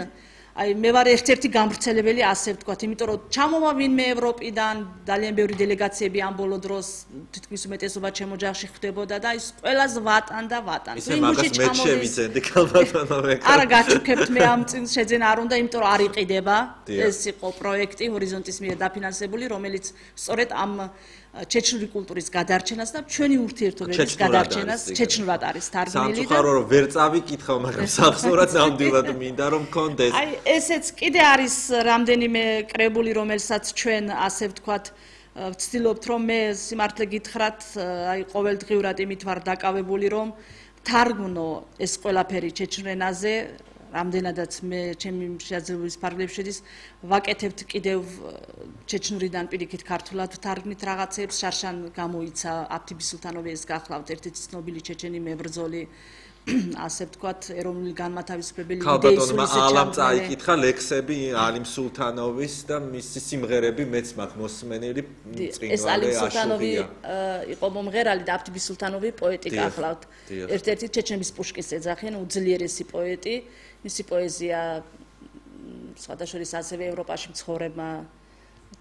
აი მე ვარ ერთ-ერთი გამვრცელებელი ასე ვთქვათ, იმიტომ რომ ჩამოვა ვინმე ევროპიდან, ძალიან ბევრი დელეგაციები ამ ბოლო დროს თითქმის უმეტესობა ჩემ ოჯახში ხვდებოდა და ის ყველას ვატან და ვატან. ისე მაგას მე შევიძენდი ქალბატონო მე. არა გაჩუქებთ მე ამ წინს შეძენა არ უნდა, იმიტომ რომ არ იყიდება. ეს იყო პროექტი ჰორიზონტის მიერ დაფინანსებული, რომელიც სწორედ ამ ჩეჩნური კულტურის გადარჩენას და ჩვენი ურთიერთობების გადარჩენას ჩეჩნურად არის თარგმნილი და სამწუხარო რომ ვერ წავიკითხავ, მაგრამ სახსოვრად ნამდვილად მინდა რომ მქონდეს. აი ესეც კიდე არის რამდენიმე კრებული, რომელსაც ჩვენ ასე ვთქვათ ვცდილობთ რომ მე სიმართლე გითხრათ, აი ყოველდღიურად იმით ვარ დაკავებული რომ თარგმნო ეს ყველაფერი ჩეჩნურ ენაზე. რამდენადაც მე ჩემი შესაძლებლობის ფარგლებში შედის ვაკეთებთ კიდევ ჩეჩნურიდან პირიქით ქართულად თარგმნით რაღაცებს. შარშან გამოიცა აფთიბი სულთანოვი ეს გახლავთ ერთ-ერთი ცნობილი ჩეჩენი მებრძოლი ასე ვთქვათ ეროვნული განმათავისუფლებელი იდეის ალამ წაიკითხა ლექსები ალიმ სულთანოვის და მისი სიმღერები მეც მაქვს მოსმენილი წინვალე ეს ალიმ სულთანოვი იყო მომღერალი და აფთიბი სულთანოვი პოეტი გახლავთ. ერთ-ერთი ჩეჩნების პუშკის ეძახიან უძლიერესი პოეტი. მისი პოეზია სხვადასხვა ასევე ევროპაში მცხოვრებმა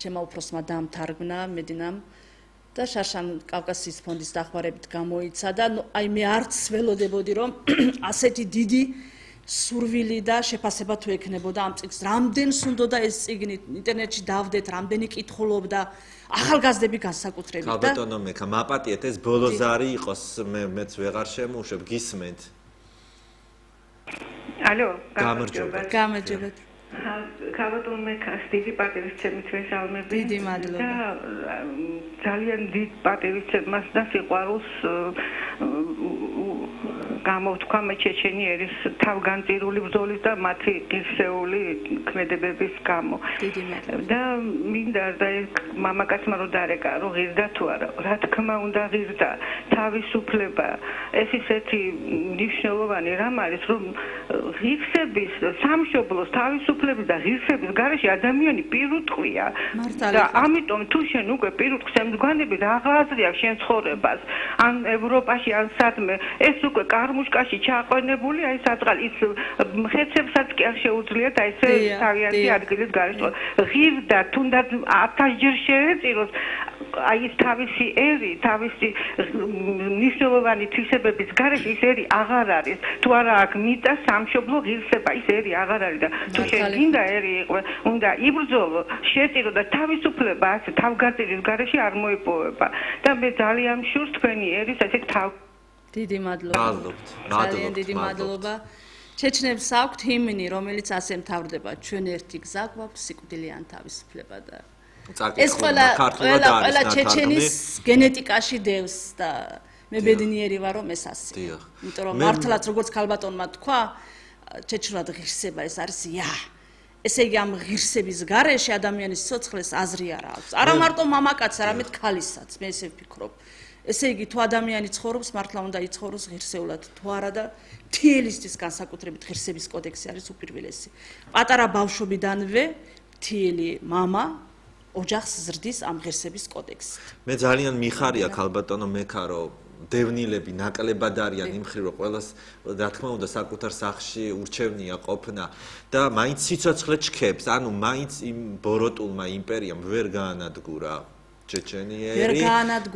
ჩემმა უფროსმა დამთარგმნა მედინამ და შარშან კავკასიის ფონდის დახმარებით გამოიცა და აი მე არც ველოდებოდი რომ ასეთი დიდი სურვილი და შეფასება თუ ექნებოდა ამ წიგნს. რამდენს უნდოდა ეს წიგნი ინტერნეტში დავდეთ, რამდენი კითხულობდა ახალგაზრდები განსაკუთრებით და ქალბატონო მე მაპატიეთ ეს ბოლო ზარი იყოს მეც ვეღარ შემოუშვებ გისმენთ. ალო, გამარჯობათ. ქალბატონო მე დიდი პატივისცემით ვესალმები. დიდი მადლობა. და ძალიან დიდ პატივისცემას და სიყვარულს გამოვთქვა მე ჩეჩენიერის თავგანწირული ბრძოლის და მათი ღირსეული ქმედებების გამო. დიდი მადლობა. და მინდა და მამაკაცმა რომ დარეკა რომ ღირდა თუ არა, რა თქმა უნდა ღირდა. თავისუფლება ეს ისეთი მნიშვნელოვანი რამ არის რომ ღირსების სამშობლოს თავისუფლების და ღირსების გარეშე ადამიანი პირუტყვია და ამიტომ თუ შენ უკვე პირუტყვს ემძგვანები რა აზრი აქვს შენ ცხოვრებას ან ევროპაში ან სადმე ეს უკვე კარმუშკაში ჩაყვენებული აი საწყალ ის ხეცებსაც კი არ შეუძლიათ აი ეს თავიანთი ადგილის გარეშე ღირდა თუნდაც 1000 ჯერ შეეწიროს აი ეს თავისი ერი თავისი მნიშვნელოვანი თვისებების გარეშე ის ერი აღარ არის თუ არა აქ მიტა სამშობლო ღირსება ის ერი აღარ არის და თუ შეგინდა ერი იყო უნდა იბრძოლო შეწირო და თავისუფლება ასე თავგანწირის გარეშე არ მოიპოვება და მე ძალიან მშურს თქვენი ერის ასე თავ დიდი მადლობა ძალიან დიდი მადლობა ჩეჩნებს აქვთ ჰიმნი რომელიც ასე მთავრდება ჩვენ ერთი გზა გვაქვს სიკვდილიან თავისუფლება და ეს ყველა ჩეჩენის გენეტიკაში დევს და მე ბედნიერი ვარ რომ ეს ასე იმიტომ რომ მართლაც როგორც ქალბატონმა თქვა ჩეჩნურად ღირსება ეს არის ია ესე იგი ამ ღირსების გარეშე ადამიანის სიცოცხლეს აზრი არ აქვს არა მარტო მამაკაცს არამედ ქალისაც მე ესე ვფიქრობ ესე იგი თუ ადამიანი ცხოვრობს მართლა უნდა იცხოვროს ღირსეულად თუ არა და მთიელისთვის განსაკუთრებით ღირსების კოდექსი არის უპირველესი პატარა ბავშვობიდანვე მთიელი მამა ოჯახს ზრდის ამ ღირსების კოდექსით მე ძალიან მიხარია ქალბატონო მექარო დევნილები ნაკლებად არიან იმ მხრივ რომ ყველას რა თქმა უნდა საკუთარ სახლში ურჩევნია ყოფნა და მაინც სიცოცხლე ჩქებს ანუ მაინც იმ ბოროტულმა იმპერიამ ვერ გაანადგურა ჩეჩენიერი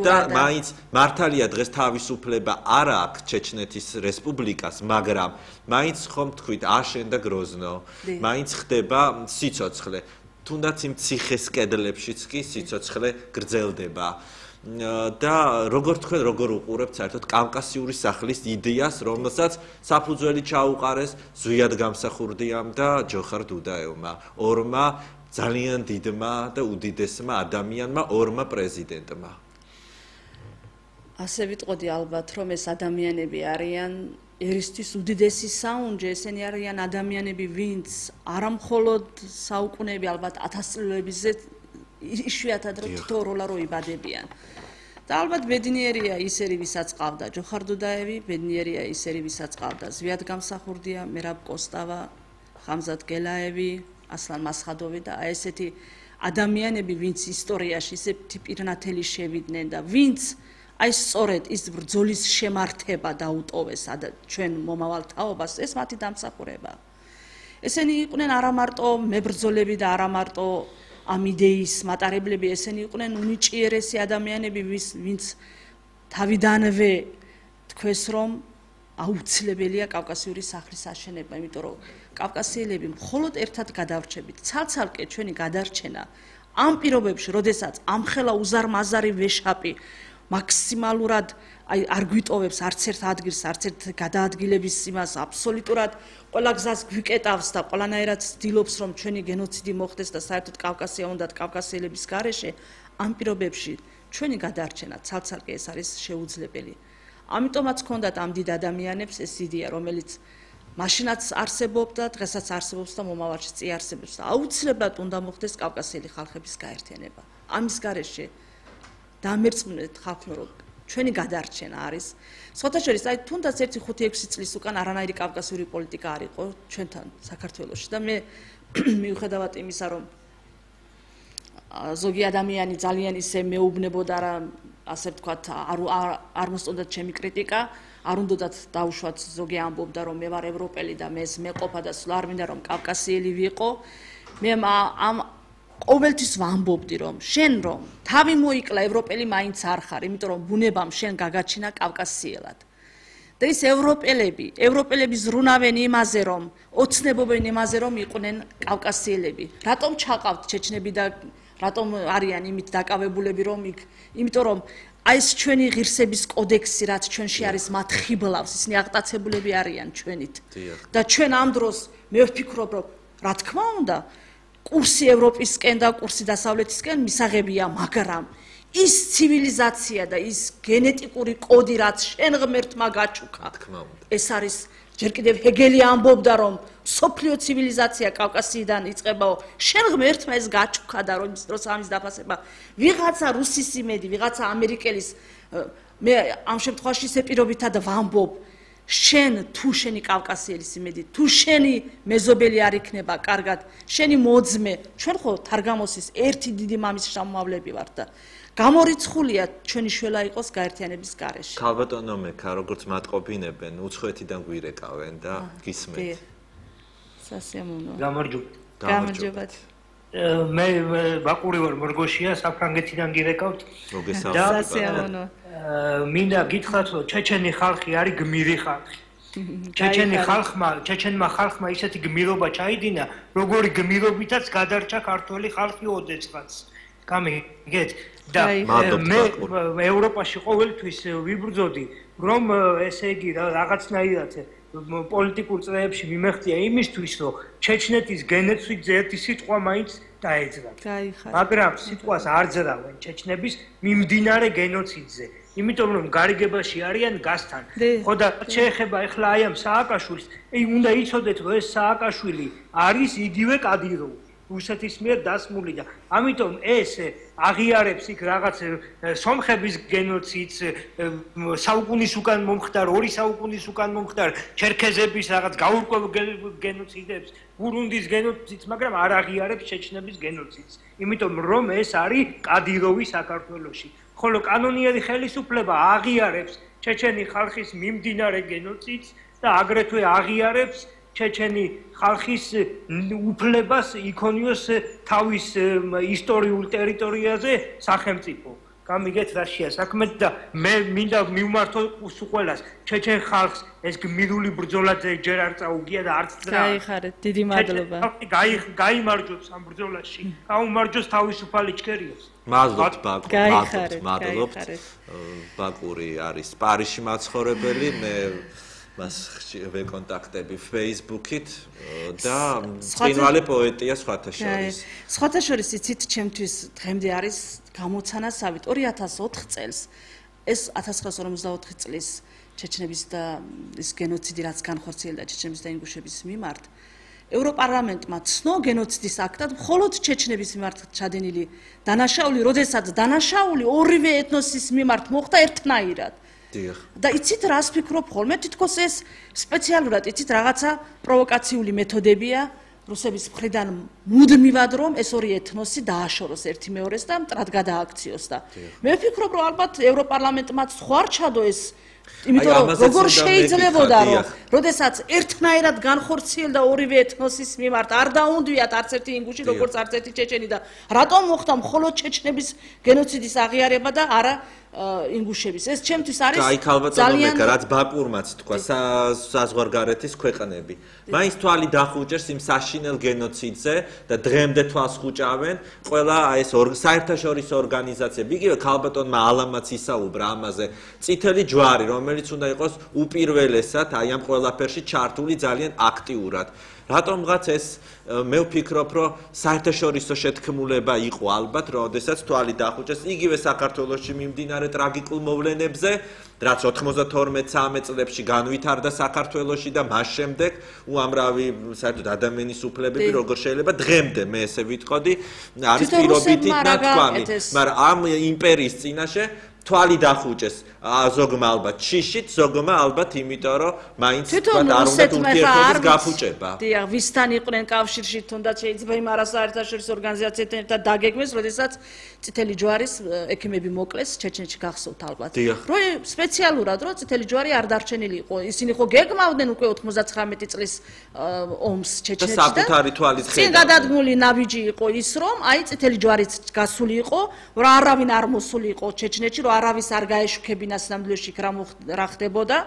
და მაინც მართალია დღეს თავისუფლება არ აქვს ჩეჩნეთის რესპუბლიკას, მაგრამ მაინც ხომ თქვით აშენდა გროზნო, მაინც ხდება სიცოცხლე, თუნდაც იმ ციხეს კედლებშიც კი სიცოცხლე გრძელდება. და როგორ თქვენ როგორ უყურებთ საერთოდ კავკასიური სახლის იდეას, რომელსაც საფუძველი ჩაუყარეს ზვიად გამსახურდიამ და ჯოხარ დუდაევმა, ორმა ძალიან დიდმა და უდიდესმა ადამიანმა, ორმა პრეზიდენტმა. ასე ვიტყოდი ალბათ, რომ ეს ადამიანები არიან ერისთვის უდიდესი საუნჯე, ესენი არიან ადამიანები, ვინც არამხოლოდ საუკუნეები, ალბათ ათასწლეულებზე იშვიათად რომ თითოეულა რო იბადებიან. და ალბათ ბედნიერია ისერი, ვისაც ყავდა ჯოხარ დუდაევი, ბედნიერია ისერი, ვისაც ყავდა ზვიად გამსახურდია, მერაბ კოსტავა, ხამზად გელაევი, ასლან მასხადოვი და აი ესეთი ადამიანები, ვინც ისტორიაში ისეთი პირნათელი შევიდნენ და ვინც აი სწორედ ის ბრძოლის შემართება დაუტოვეს ჩვენ მომავალ თაობას, ეს მათი დამსახურება. ესენი იყვნენ არა მარტო მებრძოლები და არა მარტო ამ იდეის მატარებლები, ესენი იყვნენ უნიჭიერესი ადამიანები, ვინც თავიდანვე თქვეს, რომ აუცილებელია კავკასიური სახლის აშენება, იმიტომ რომ კავკასიელები მხოლოდ ერთად გადავრჩებით, ცალ-ცალკე ჩვენი გადარჩენა ამ პირობებში, როდესაც ამხელა უზარმაზარი ვეშაპი მაქსიმალურად არ გვიტოვებს არც ერთ ადგილს, არც ერთ გადაადგილების იმას აბსოლუტურად ყველა გზას გვიკეტავს და ყველანაირად ცდილობს, რომ ჩვენი გენოციდი მოხდეს და საერთოდ კავკასია უნდათ კავკასიელების გარეშე, ამ პირობებში ჩვენი გადარჩენა ცალ-ცალკე ეს არის შეუძლებელი. ამიტომაც ჰქონდათ ამ დიდ ადამიანებს ეს იდეა, რომელიც მაშინაც არსებობდა, დღესაც არსებობს და მომავალში წიარსებობს და აუცილებლად უნდა მოხდეს კავკასიელი ხალხების გაერთიანება. ამის გარეშე დამერწმუნეთ ხალხო, რომ ჩვენი გადარჩენა არის. სხვათა შორის, აი თუნდაც 1-5-6 წლის უკან არანაირი კავკასიური პოლიტიკა არ იყო ჩვენთან საქართველოში და მე მიუხედავად იმისა, რომ ზოგი ადამიანი ძალიან ისე მეუბნებოდა რა, ასე ვთქვათ, არ მოსწონდათ ჩემი კრიტიკა, არ უნდათ დაუშვათ, ზოგი ამბობდა, რომ მე ვარ ევროპელი და მე მეყოფა და სულ არ მინდა რომ კავკასიელი ვიყო. მე ამ ყოველთვის ვამბობდი, რომ შენ რომ თავი მოიკლა ევროპელი მაინც არ ხარ, იმიტომ რომ ბუნებამ შენ გაგაჩინა კავკასიელად. და ის ევროპელები ზრუნავენ იმაზე, რომ ოცნებობენ იმაზე, რომ იყვნენ კავკასიელები. რატომ ჩაყავთ ჩეჩნები და რატომ არიან იმით დაკავებულები, რომ იმიტომ რომ აი ეს ჩვენი ღირსების კოდექსი, რაც ჩვენში არის, მათ ხიბლავს, ისინი აღტაცებულები არიან ჩვენით. და ჩვენ ამ დროს მე ვფიქრობ, რომ რა თქმა უნდა კურსი ევროპისკენ და კურსი დასავლეთისკენ მისაღებია, მაგრამ ის ცივილიზაცია და ის გენეტიკური კოდი, რაც შენ ღმერთმა გაჩუქა, ეს არის ჯერ კიდევ ჰეგელი ამბობდა, რომ სოფლიო ცივილიზაცია კავკასიიდან იწყებაო, შენ ღმერთმა ეს გაჩუქა და როცა ამის დაფასება ვიღაცა რუსის იმედი, ვიღაცა ამერიკელის, მე ამ შემთხვევაში ისე პირობითად ვამბობ, შენ თუ შენი კავკასიელის იმედი, თუ შენი მეზობელი არ იქნება კარგად, შენი მოძმე, ჩვენ ხო თარგამოსის ერთი დიდი მამის შამომავლები ვართ და გამორიცხულია ჩვენი შველა იყოს გაერთიანების გარეშე. ქალბატონო მექა, როგორც მატყობინებენ, უცხოეთიდან გვირეკავენ და გისმენთ. სასიამოვნოა. გამარჯობათ. მე ბაკური ვარ, მორგოშია, საფრანგეთიდან გირეკავთ. სასიამოვნოა. მინდა გითხრათ, რომ ჩეჩენი ხალხი არის გმირი ხალხი. ჩეჩენმა ხალხმა ისეთი გმირობა ჩაიდინა, როგორი გმირობითაც გადარჩა ქართველი ხალხი ოდესღაც. გამიგეთ? და მე ევროპაში ყოველთვის ვიბრძოდი, რომ ესე იგი რაღაცნაირად პოლიტიკურ წრეებში მიმეღწია იმისთვის, რომ ჩეჩნეთის გენოციდზე ერთი სიტყვა მაინც დაეძრათ. მაგრამ სიტყვას არ ძრავენ ჩეჩნების მიმდინარე გენოციდზე. იმიტომ რომ გარიგებაში არიან გასთან. ხო და შეეხება ახლა აი ამ სააკაშვილს, უნდა იცოდეთ, რომ ეს სააკაშვილი არის იგივე კადიროვი. რუსეთის მიერ დასმული და ამიტომ ეს აღიარებს იქ რაღაც სომხების გენოციდს, საუკუნის უკან მომხდარ, 2 საუკუნის უკან მომხდარ ჩერქეზების რაღაც გაურკვეველ გენოციდებს, ბურუნდის გენოციდს, მაგრამ არ აღიარებს ჩეჩნების გენოციდს. იმიტომ რომ ეს არის კადიროვი საქართველოში. ხოლო კანონიერი ხელისუფლება აღიარებს ჩეჩენი ხალხის მიმდინარე გენოციდს და აგრეთვე აღიარებს ჩეჩენი ხალხის უფლებას იქონიოს თავის ისტორიულ ტერიტორიაზე სახელმწიფო. გამიგეთ რა შეა საქმე და მე მინდა მივმართო ყველას ჩეჩენ ხალხს ეს გმირული ბრძოლა ჯერ არ წაუგია და არც რა. გაიხარეთ, დიდი მადლობა. გაიმარჯვებს ამ ბრძოლაში. გაუმარჯოს თავისუფალი ჩქერიოს. მადლობთ მადლობთ. ბაკური არის პარიზში მაცხოვრებელი, მე მას ვეკონტაქტები Facebook-ით და წინვალე პოეტია სხვათა შორის. სხვათა შორის იცით, ჩემთვის დღემდე არის გამოცანასავით 2004 წელს ეს 1954 წლის ჩეჩნების და ის გენოციდი რაც განხორციელდა ჩეჩნების და ინგუშების მიმართ ევროპარლამენტმა ცნო გენოციდის აქტად მხოლოდ ჩეჩნების მიმართ ჩადენილი დანაშაული, როდესაც დანაშაული ორივე ეთნოსის მიმართ მოხდა ერთნაირად. და იცით რას ფიქრობ ხოლმე თითქოს ეს სპეციალურად იცით რაღაცა პროვოკაციული მეთოდებია რუსების მხრიდან მუდმივად რომ ეს ორი ეთნოსი დააშოროს ერთი მეორეს და მტრად გადააქციოს და მე ვფიქრობ რომ ალბათ ევროპარლამენტმაც ხო არ ჩადო ეს იმიტომ რომ როგორ შეიძლებოდა რომ როდესაც ერთნაირად განხორციელდა ორივე ეთნოსის მიმართ არ დაუნდვიათ არც ერთი ინგუში როგორც არც ერთი ჩეჩენი და რატომ მოხდა მხოლოდ ჩეჩნების გენოციდის აღიარება და არა ინგუშების ეს ჩემთვის არის ძალიან რაც ბაკურმაც თქვა საზღვარგარეთის ქვეყნები მაინც თვალი დახუჭერს იმ საშინელ გენოციდზე და დღემდე თვალს ხუჭავენ ყველა ეს საერთაშორისო ორგანიზაციები იგივე ქალბატონმა ალამაც ისაუბრა ამაზე წითელი ჯვარი რომელიც უნდა იყოს უპირველესად აი ამ ყველაფერში ჩართული ძალიან აქტიურად რატომღაც ეს მე ვფიქრობ რომ საერთაშორისო შეთქმულება იყო ალბათ როდესაც თვალი დახუჭეს იგივე საქართველოში მიმდინარე ტრაგიკულ მოვლენებზე რაც 92-13 წლებში განვითარდა საქართველოში და მას შემდეგ უამრავი საერთოდ ადამიანის უფლებები როგორ შეიძლება დღემდე მე ესე ვიტყოდი არის პირობითი ნათქვამი მაგრამ ამ იმპერიის წინაშე თვალი დახუჭეს ზოგმა ალბათ შიშით ზოგმა ალბათ იმიტომ რომ მაინც არ უნდა ურთიერთობის გაფუჭება დიახ ვისთან იყვნენ კავშირში თუნდაც შეიძლება იმ არასაერთაშორისო ორგანიზაციებთან ერთად დაგეგმეს როდესაც წითელი ჯვარის ექიმები მოკლეს ჩეჩნეთში გახსოვთ ალბათ რომ სპეციალურად რომ წითელი ჯვარი არ დარჩენილი იყო ისინი ხო გეგმავდნენ უკვე 99 წლის ომს ჩეჩნეთში და საკუთარი თვალით ხედავდნენ წინ გადადგმული ნაბიჯი იყო ის რომ აი წითელი ჯვარიც გასული იყო რომ არავინ არ მოსული იყო ჩეჩნეთში რომ არავის არ გაეშუქებინა სინამდვილეში რა ხდებოდა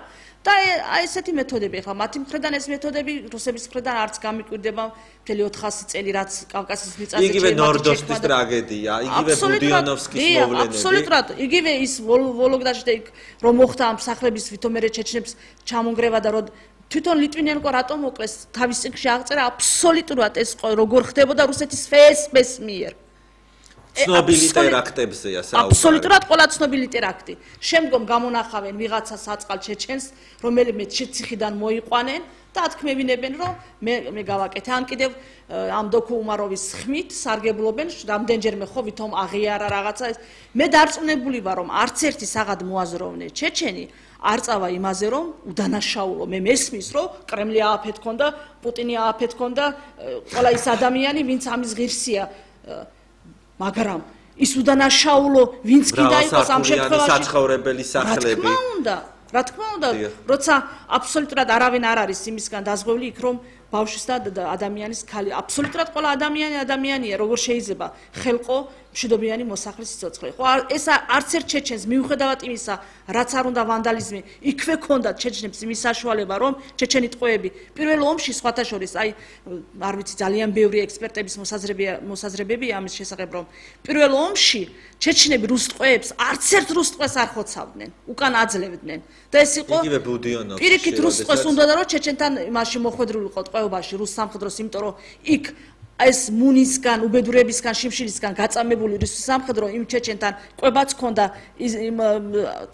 და აი ესეთი მეთოდები ახლა მათი მხრიდან ეს მეთოდები რუსების მხრიდან არც გამიკვირდება მთელი 400 წელი რაც კავკასიის მიწაზე იგივე ნორდოსტის ტრაგედია იგივე ბუდიონოვსკის მოვლენები აბსოლუტურად იგივე ის ვოლოგდაში და იქ რომ მოხდა ამ სახლების ვითომერე ჩეჩნებს ჩამონგრევა და რომ თვითონ ლიტვინენკო რატომ მოკლეს თავის წიგნში აღწერა აბსოლუტურად ეს როგორ ხდებოდა რუსეთის ფსბ-ს მიერ ცნობილი ტერაქტებზეა საუბარი. აბსოლუტურად ყველა ცნობილი ტერაქტი. შემდგომ გამონახავენ ვიღაცა საწყალ ჩეჩენს, რომელიმე ციხიდან მოიყვანენ და ათქმევინებენ, რომ მე გავაკეთე. ან კიდევ ამ დოქუ უმაროვის ხმით სარგებლობენ, რამდენჯერმე ხო ვითომ აღიარა რაღაცა. მე დარწმუნებული ვარ, რომ არც ერთი საღად მოაზროვნე ჩეჩენი არ წავა იმაზე, რომ უდანაშაულო. მე მესმის, რომ კრემლი ააფეთქონდა, პუტინი ააფეთქონდა, ყველა ის ადამიანი, ვინც ამის ღირსია. მაგრამ ის უდანაშაულო ვინც კი დაიყოს ამ შემთხვევაში საცხოვრებელი სახლები რა თქმა უნდა როცა აბსოლუტურად არავინ არ არის იმისგან დაზღვეული იქ რომ ბავშვის და ადამიანის ქალი აბსოლუტურად ყველა ადამიანია როგორ შეიძლება ხელყო მშვიდობიანი მოსახლის სიცოცხლე ხო ეს არც ერთ ჩეჩენს მიუხედავად იმისა რაც არ უნდა ვანდალიზმი იქვე ქონდათ ჩეჩნებს იმის საშუალება რომ ჩეჩენი ტყვეები პირველ ომში სხვათა შორის აი არ ვიცი ძალიან ბევრი ექსპერტების მოსაზრებებია ამის შესახებ რომ პირველ ომში ჩეჩნები რუს ტყვეებს არც ერთ რუს ტყვეს არ ხოცავდნენ უკან აძლევდნენ და ეს იყო იგივე ბუდიონოვსკი პირიქით რუს ტყვეს უნდა და რომ ჩეჩენთან მასში მოხვედრილიყო ტყვეობაში რუს სამხედროს იმიტომ რომ იქ ეს მუნისგან, უბედურებისგან, შიმშილისგან გაწამებული რუსეთის სამხედრო იმ ჩეჩენთან ყვებაც ჰქონდა, იმ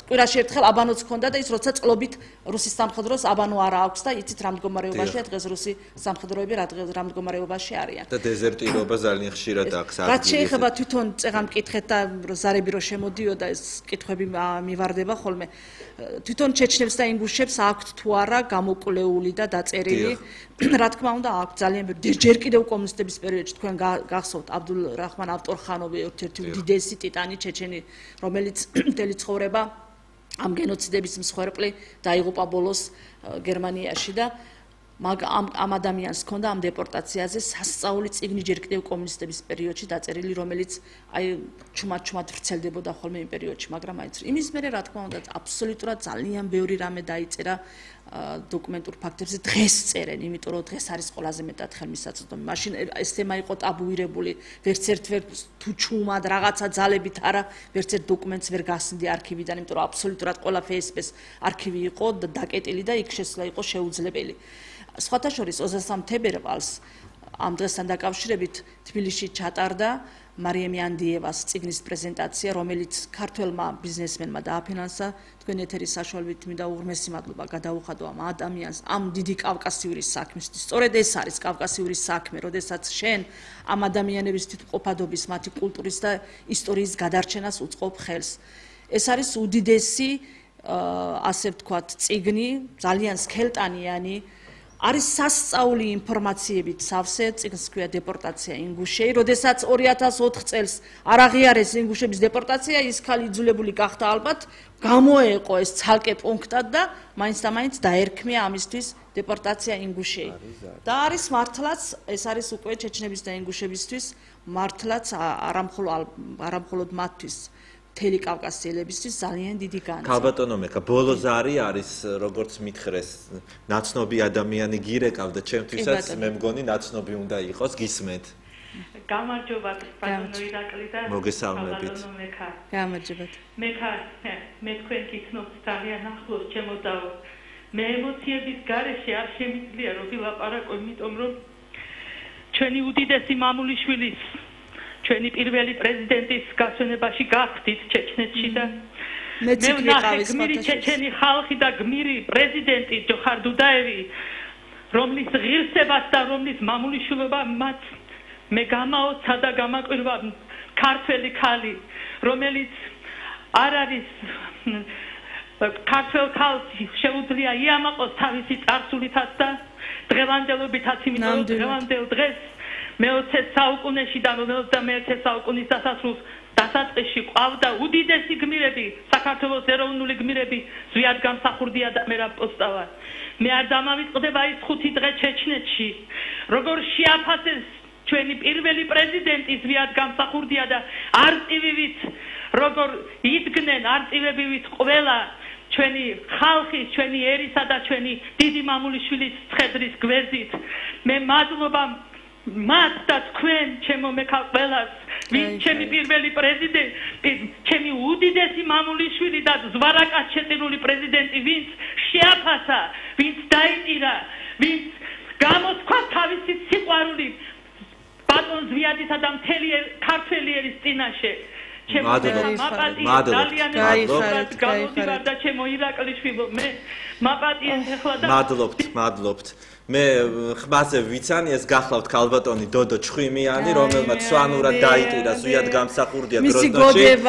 კვირაში ერთხელ აბანოც ჰქონდა და ის როცა წყლობით რუსის სამხედროს აბანო არა აქვს და იცით რა მდგომარეობაშია დღეს რუსი სამხედროები რა მდგომარეობაში არიან. და დეზერტირობა ძალიან ხშირად აქვს. რაც შეიძლება თვითონ წეღან მკითხეთ და ზარები რო შემოდიოდა ეს კითხვები მივარდება ხოლმე. თვითონ ჩეჩნებს და ინგუშებს აქვთ თუ არა გამოკვლეული და დაწერილი რა თქმა უნდა აქვს ძალიან ბევრი ჯერ კიდევ კომუნისტების პერიოდში თქვენ გახსოვთ აბდულ რაჰმან ავტორხანოვი ერთ-ერთი უდიდესი ტიტანი ჩეჩენი რომელიც მთელი ცხოვრება ამ გენოციდების მსხვერპლი დაიღუპა ბოლოს გერმანიაში და ამ ადამიანს ჰქონდა ამ დეპორტაციაზე სასწაული წიგნი ჯერ კიდევ კომუნისტების პერიოდში დაწერილი, რომელიც აი ჩუმად ვრცელდებოდა ხოლმე იმ პერიოდში, მაგრამ აიც იმის მერე რა თქმა უნდა აბსოლუტურად ძალიან ბევრი რამე დაიწერა დოკუმენტურ ფაქტებზე დღეს წერენ, იმიტომ რომ დღეს არის ყველაზე მეტად ხელმისაწვდომი. მაშინ ეს თემა იყო ტაბუირებული, ვერც თუ ჩუმად რაღაცა ძალებით არა, ვერც ერთ დოკუმენტს ვერ გასცდი არქივიდან, იმიტომ რომ აბსოლუტურად ყველა FSB-ს არქივი იყო დაკეტილი და იქ შესვლა იყო შეუძლებელი. სხვათა შორის 23 თებერვალს ამ დღესთან დაკავშირებით თბილისში ჩატარდა მარიამი ანდიევას წიგნის პრეზენტაცია, რომელიც ქართველმა ბიზნესმენმა დააფინანსა. თქვენ ეთერის საშუალებით მინდა უღრმესი მადლობა გადაუხადო ამ ადამიანს, ამ დიდი კავკასიური საქმისთვის. სწორედ ეს არის კავკასიური საქმე, როდესაც შენ ამ ადამიანების თვითმყოფადობის, მათი კულტურის და ისტორიის გადარჩენას უწყობ ხელს. ეს არის უდიდესი, ასე ვთქვათ, წიგნი, ძალიან სქელტანიანი. არის სასწაული ინფორმაციებით სავსე, წიგნს ქვია დეპორტაცია ინგუშეი, როდესაც 2004 წელს არ აღიარეს ინგუშების დეპორტაცია, ის ქალი იძულებული გახდა ალბათ გამოეყო ეს ცალკე პუნქტად და მაინც და მაინც დაერქმია ამისთვის დეპორტაცია ინგუშეი. და არის მართლაც, ეს არის უკვე ჩეჩნების და ინგუშებისთვის მართლაც არამხოლოდ მათთვის მთელი კავკასიელებისთვის ძალიან დიდი განცდა. ქალბატონო მეკა, ბოლოზარი არის, როგორც მითხრეს, ნაცნობი ადამიანი გირეკავდა ჩემთვისაც, მე მგონი ნაცნობი უნდა იყოს, გისმენთ. გამარჯობათ, ბატონო ირაკლი და მოგესალმებით. გამარჯობათ. მე თქვენ გიცნობთ ძალიან ახლოს ჩემოდაო. მე ემოციების გარეშე არ შემიძლია რომ ვილაპარაკო, იმიტომ რომ ჩვენი უდიდესი მამულიშვილის ჩვენი პირველი პრეზიდენტის გასვენებაში გახდით ჩეჩნეთში და მე ვნახე გმირი ჩეჩენი ხალხი და გმირი პრეზიდენტი ჯოხარ დუდაევი, რომლის ღირსებას და რომლის მამულიშვილობა მათ მე გამაოცა და გამაკვირვა ქართველი ხალი, რომელიც არ არის ქართველ ხალხს შეუძლია იამაყოს თავისი წარსულითაც და დღევანდელობითაც, იმიტომ რომ დღევანდელ დღეს მე-20 საუკუნეში და მე-21 საუკუნის დასასრულს დასაწყისში ყავდა უდიდესი გმირები, საქართველოს ეროვნული გმირები, ზვიად გამსახურდია და მერაბ პოსტავა. მე არ დამავიწყდება ის 5 დღე ჩეჩნეთში, როგორ შეაფასეს ჩვენი პირველი პრეზიდენტი ზვიად გამსახურდია და არწივივით როგორ იდგნენ არწივებივით ყველა ჩვენი ხალხის, ჩვენი ერისა და ჩვენი დიდი მამულიშვილის ცხედრის გვერდით. მე მადლობა მათ და თქვენ ჩემო მეკალ ყველას, ვინც ჩემი პირველი პრეზიდენტი, ჩემი უდიდესი მამულიშვილი და ზვარაკად შეწირული პრეზიდენტი, ვინც შეაფასა, ვინც დაიტირა, ვინც გამოთქვა თავისი სიყვარული ბატონ ზვიადისა და მთელი ქართველი ერის წინაშე. ჩემო ძალიან გამოდივარ და ჩემო ირაკლიშვილო, მე მაპატიეთ ახლა და მადლობთ. მე ხმაზე ვიცანი, ეს გახლავთ ქალბატონი დოდო ჩხვიმიანი, რომელმაც სვანურად დაიტირა ზვიად გამსახურდია გროზნოში.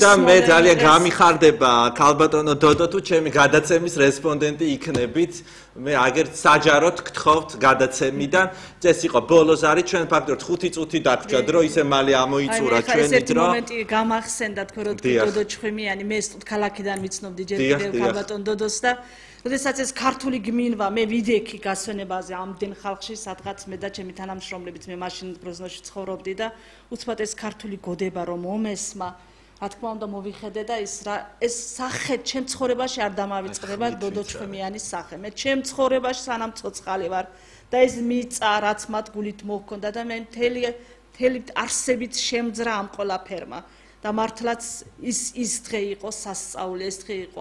და მე ძალიან გამიხარდება ქალბატონო დოდო, თუ ჩემი გადაცემის რესპონდენტი იქნებით. მე აგერ საჯაროდ გთხოვთ გადაცემიდან. ეს იყო ბოლოზარი, ჩვენ ფაქტობრივად 5 წუთი დაგვრჩა დრო, ისე მალე ამოიწურა ჩვენი დრო. ეს მომენტი გამახსენდა თქვენ რომ დოდო ჩხვიმიანი, მე სტუდქალაქიდან ვიცნობდი ჯერ კიდევ ქალბატონ დოდოს და როდესაც ეს ქართული გმინვა, მე ვიდექი გასვენებაზე ამდენ ხალხში, სადღაც მე და ჩემი თანამშრომლებით მე მაშინ გროზნოში ცხოვრობდი და უცბად ეს ქართული გოდება რომ მომესმა, რა თქმა უნდა მოვიხედე და ეს სახე ჩემ ცხოვრებაში არ დამავიწყდება დოდო ჩხემიანის სახე. მე ჩემ ცხოვრებაში სანამ ცოცხალი ვარ და ეს მიწა რაც მათ გულით მოჰქონდა და მე მთელი არსებით შემძრა ამ ყველაფერმა და მართლაც ის დღე იყო სასწაული, ეს დღე იყო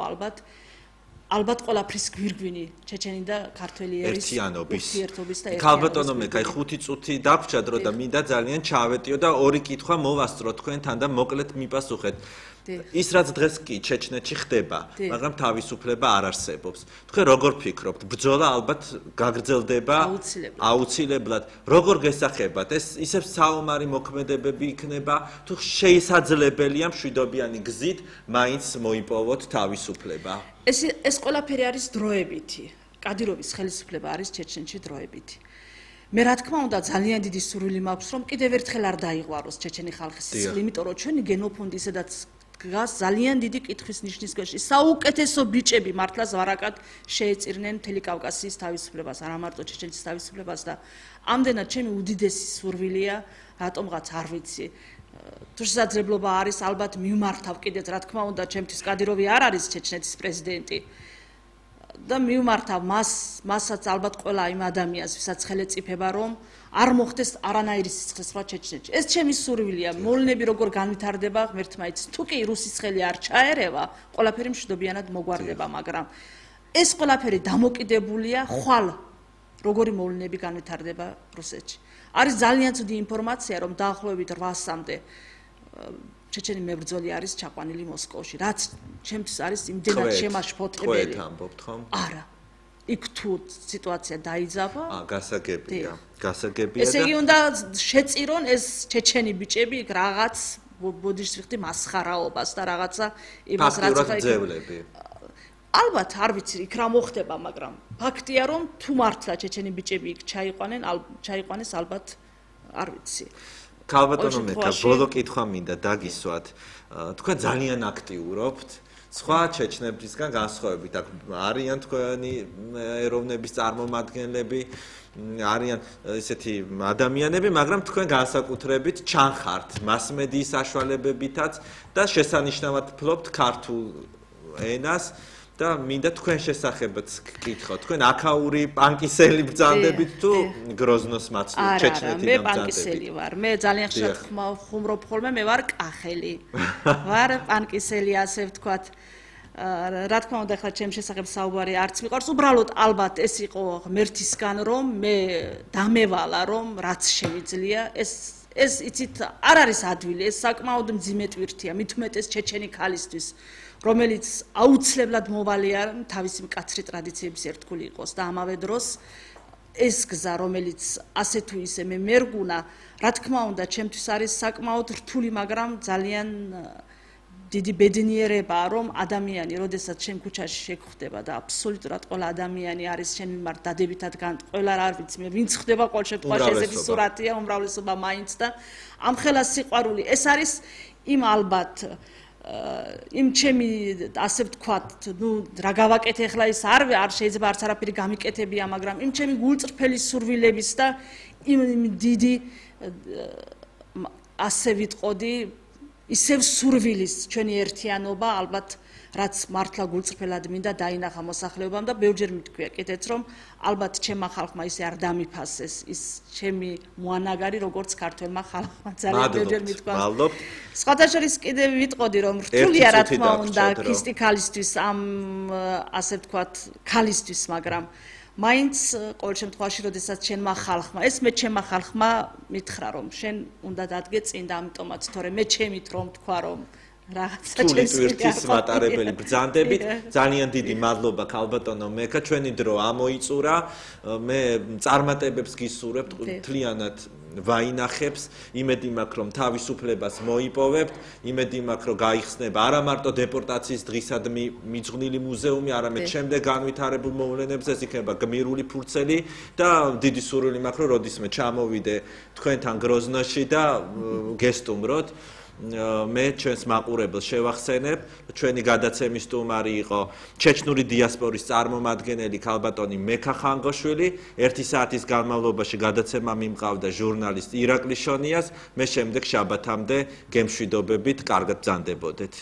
ალბათ ყველაფრის გვირგვინი ჩეჩენი და ქართველი ერის ურთიერთობის და ქალბატონო მეკა 5 წუთი დაგვრჩა დრო და მინდა ძალიან ჩავეტიო და ორი კითხვა მოვასწრო თქვენთან და მოკლედ მიპასუხეთ. ის რაც დღეს კი ჩეჩნეთში ხდება, მაგრამ თავისუფლება არ არსებობს. თქვენ როგორ ფიქრობთ, ბრძოლა ალბათ გაგრძელდება აუცილებლად. როგორ გესახებათ? ეს ისევ საომარი მოქმედებები იქნება, თუ შესაძლებელია მშვიდობიანი გზით მაინც მოიპოვოთ თავისუფლება? ეს ყველაფერი არის დროებითი. კადიროვის ხელისუფლება არის ჩეჩნეთში დროებითი. მე რა თქმა უნდა ძალიან დიდი სურვილი მაქვს რომ კიდევ ერთხელ არ დაიღვაროს ჩეჩენი ხალხის სისხლი, იმიტომ რომ ჩვენი გენოფონდი ისედაც დგას ძალიან დიდი კითხვის ნიშნის ქვეშ. საუკეთესო ბიჭები მართლაც ვარაკად შეეწირნენ მთელი კავკასიის თავისუფლებას, არა მარტო ჩეჩნეთის თავისუფლებას და ამდენად ჩემი უდიდესი სურვილია, რატომღაც არ ვიცი. თუ შესაძლებლობა არის, ალბათ მივმართავ კიდეც, რა თქმა უნდა, ჩემთვის კადიროვი არ არის ჩეჩნეთის პრეზიდენტი. და მივმართავ მასაც ალბათ ყველა იმ ადამიანს, ვისაც ხელეწიფება, რომ არ მოხდეს არანაირი სიცხესრვა ჩეჩნეთში. ეს ჩემი სურვილია, მოვლენები როგორ განვითარდება, ღმერთმა იცის. თუ კი რუსის ხელი არ ჩაერევა, ყველაფერი მშვიდობიანად მოგვარდება, მაგრამ ეს ყველაფერი დამოკიდებულია ხვალ როგორი მოვლენები განვითარდება რუსეთში. არის ძალიან ცუდი ინფორმაცია, რომ დაახლოებით 800-მდე ჩეჩენი მებრძოლი არის ჩაყვანილი მოსკოვში, რაც ჩემთვის არის იმდენად შემაშფოთებელი. თქვენ ამბობთ ხომ? არა. იქ თუ სიტუაცია დაიძაბა, გასაგებია. გასაგებია და ესე იგი უნდა შეწირონ ეს ჩეჩენი ბიჭები იქ რაღაც ბოდიშსვიხტი მასხარაობას და რაღაცა იმას რაც ძევლები. ალბათ არ ვიცი იქ რა მოხდება, მაგრამ ფაქტია რომ თუ მართლა ჩეჩენი ბიჭები იქ ჩაიყვანეს ალბათ არ ვიცი. ქალბატონო მეკა, ბოლო კითხვა მინდა დაგისვათ. თქვენ ძალიან აქტიურობთ სხვა ჩეჩნებისგან განსხვავებით, აქ არიან თქვენი ეროვნების წარმომადგენლები, არიან ესეთი ადამიანები, მაგრამ თქვენ განსაკუთრებით ჩანხართ მასმედიის საშუალებებითაც და შესანიშნავად ფლობთ ქართულ ენას. და მინდა თქვენ შესახებაც გკითხოთ. თქვენ აქაური პანკისელი ბრძანდებით თუ გროზნოს მაცლობთ ჩეჩნეთიდან ბრძანდებით? მე პანკისელი ვარ. მე ძალიან ხშირად ხუმრობ ხოლმე, მე ვარ კახელი. ვარ პანკისელი, ასე ვთქვათ. რა თქმა უნდა, ახლა ჩემ შესახებ საუბარი არც მიყვარს. უბრალოდ ალბათ ეს იყო ღმერთისგან, რომ მე დამევალა, რომ რაც შემიძლია, ეს იცით, არ არის ადვილი, ეს საკმაოდ მძიმე ტვირთია, მით უმეტეს ჩეჩენი ქალისთვის. რომელიც აუცილებლად მოვალია თავისი მკაცრი ტრადიციების ერთგული იყოს და ამავე დროს ეს გზა რომელიც ასე თუ ისე მე მერგუნა, რა თქმა უნდა, ჩემთვის არის საკმაოდ რთული, მაგრამ ძალიან დიდი ბედნიერებაა, რომ ადამიანი, როდესაც შენ ქუჩაში შეგხვდება და აბსოლუტურად ყველა ადამიანი არის შენ მიმართ დადებითად ყველა არ ვიცი, მე ვინც ხდება ყოველ შემთხვევაში ესეთი სურათია, უმრავლესობა მაინც და ამ ხელა სიყვარული, ეს არის იმ ალბათ იმ ჩემი ასე ვთქვათ, ნუ რა გავაკეთე ახლა ის არ შეიძლება არც არაფერი გამიკეთებია, მაგრამ იმ ჩემი გულწრფელი სურვილების და იმ დიდი ასე ვიტყოდი ისევ სურვილის ჩვენი ერთიანობა ალბათ რაც მართლა გულწრფელად მინდა დაინახა მოსახლეობამ და ბევრჯერ მითქვია კიდეც რომ ალბათ ჩემმა ხალხმა ისე არ დამიფასეს ის ჩემი მოანაგარი როგორც ქართველმა ხალხმა ძალიან ბევრჯერ მითქვა. სხვათა შორის კიდევ ვიტყოდი რომ რთულია რა თქმა უნდა ქისტი ქალისთვის ამ ასე ვთქვათ ქალისთვის, მაგრამ მაინც ყოველ შემთხვევაში როდესაც ჩემმა ხალხმა ეს მე ჩემმა ხალხმა მითხრა რომ შენ უნდა დადგე წინ და ამიტომაც თორე მე ჩემით რომ თქვა რომ რაღაცა ტვირთის მატარებელი ბრძანდებით ძალიან დიდი მადლობა ქალბატონო მეკა, ჩვენი დრო ამოიწურა, მე წარმატებებს გისურვებთ მთლიანად ვაინახებს, იმედი მაქვს რომ თავისუფლებას მოიპოვებთ, იმედი მაქვს რომ გაიხსნება არა მარტო დეპორტაციის დღისადმი მიძღვნილი მუზეუმი, არამედ შემდეგ განვითარებულ მოვლენებზე, ეს იქნება გმირული ფურცელი და დიდი სურვილი მაქვს რომ როდისმე ჩამოვიდე თქვენთან გროზნოში და გესტუმროთ. მე ჩვენს მაყურებელს შევახსენებ, ჩვენი გადაცემის სტუმარი იყო ჩეჩნური დიასპორის წარმომადგენელი ქალბატონი მეკა ხანგოშვილი, 1 საათის განმავლობაში გადაცემა მიმყავდა ჟურნალისტ ირაკლი შონიას, მე შემდეგ შაბათამდე გემშვიდობებით, კარგად ბრძანდებოდეთ.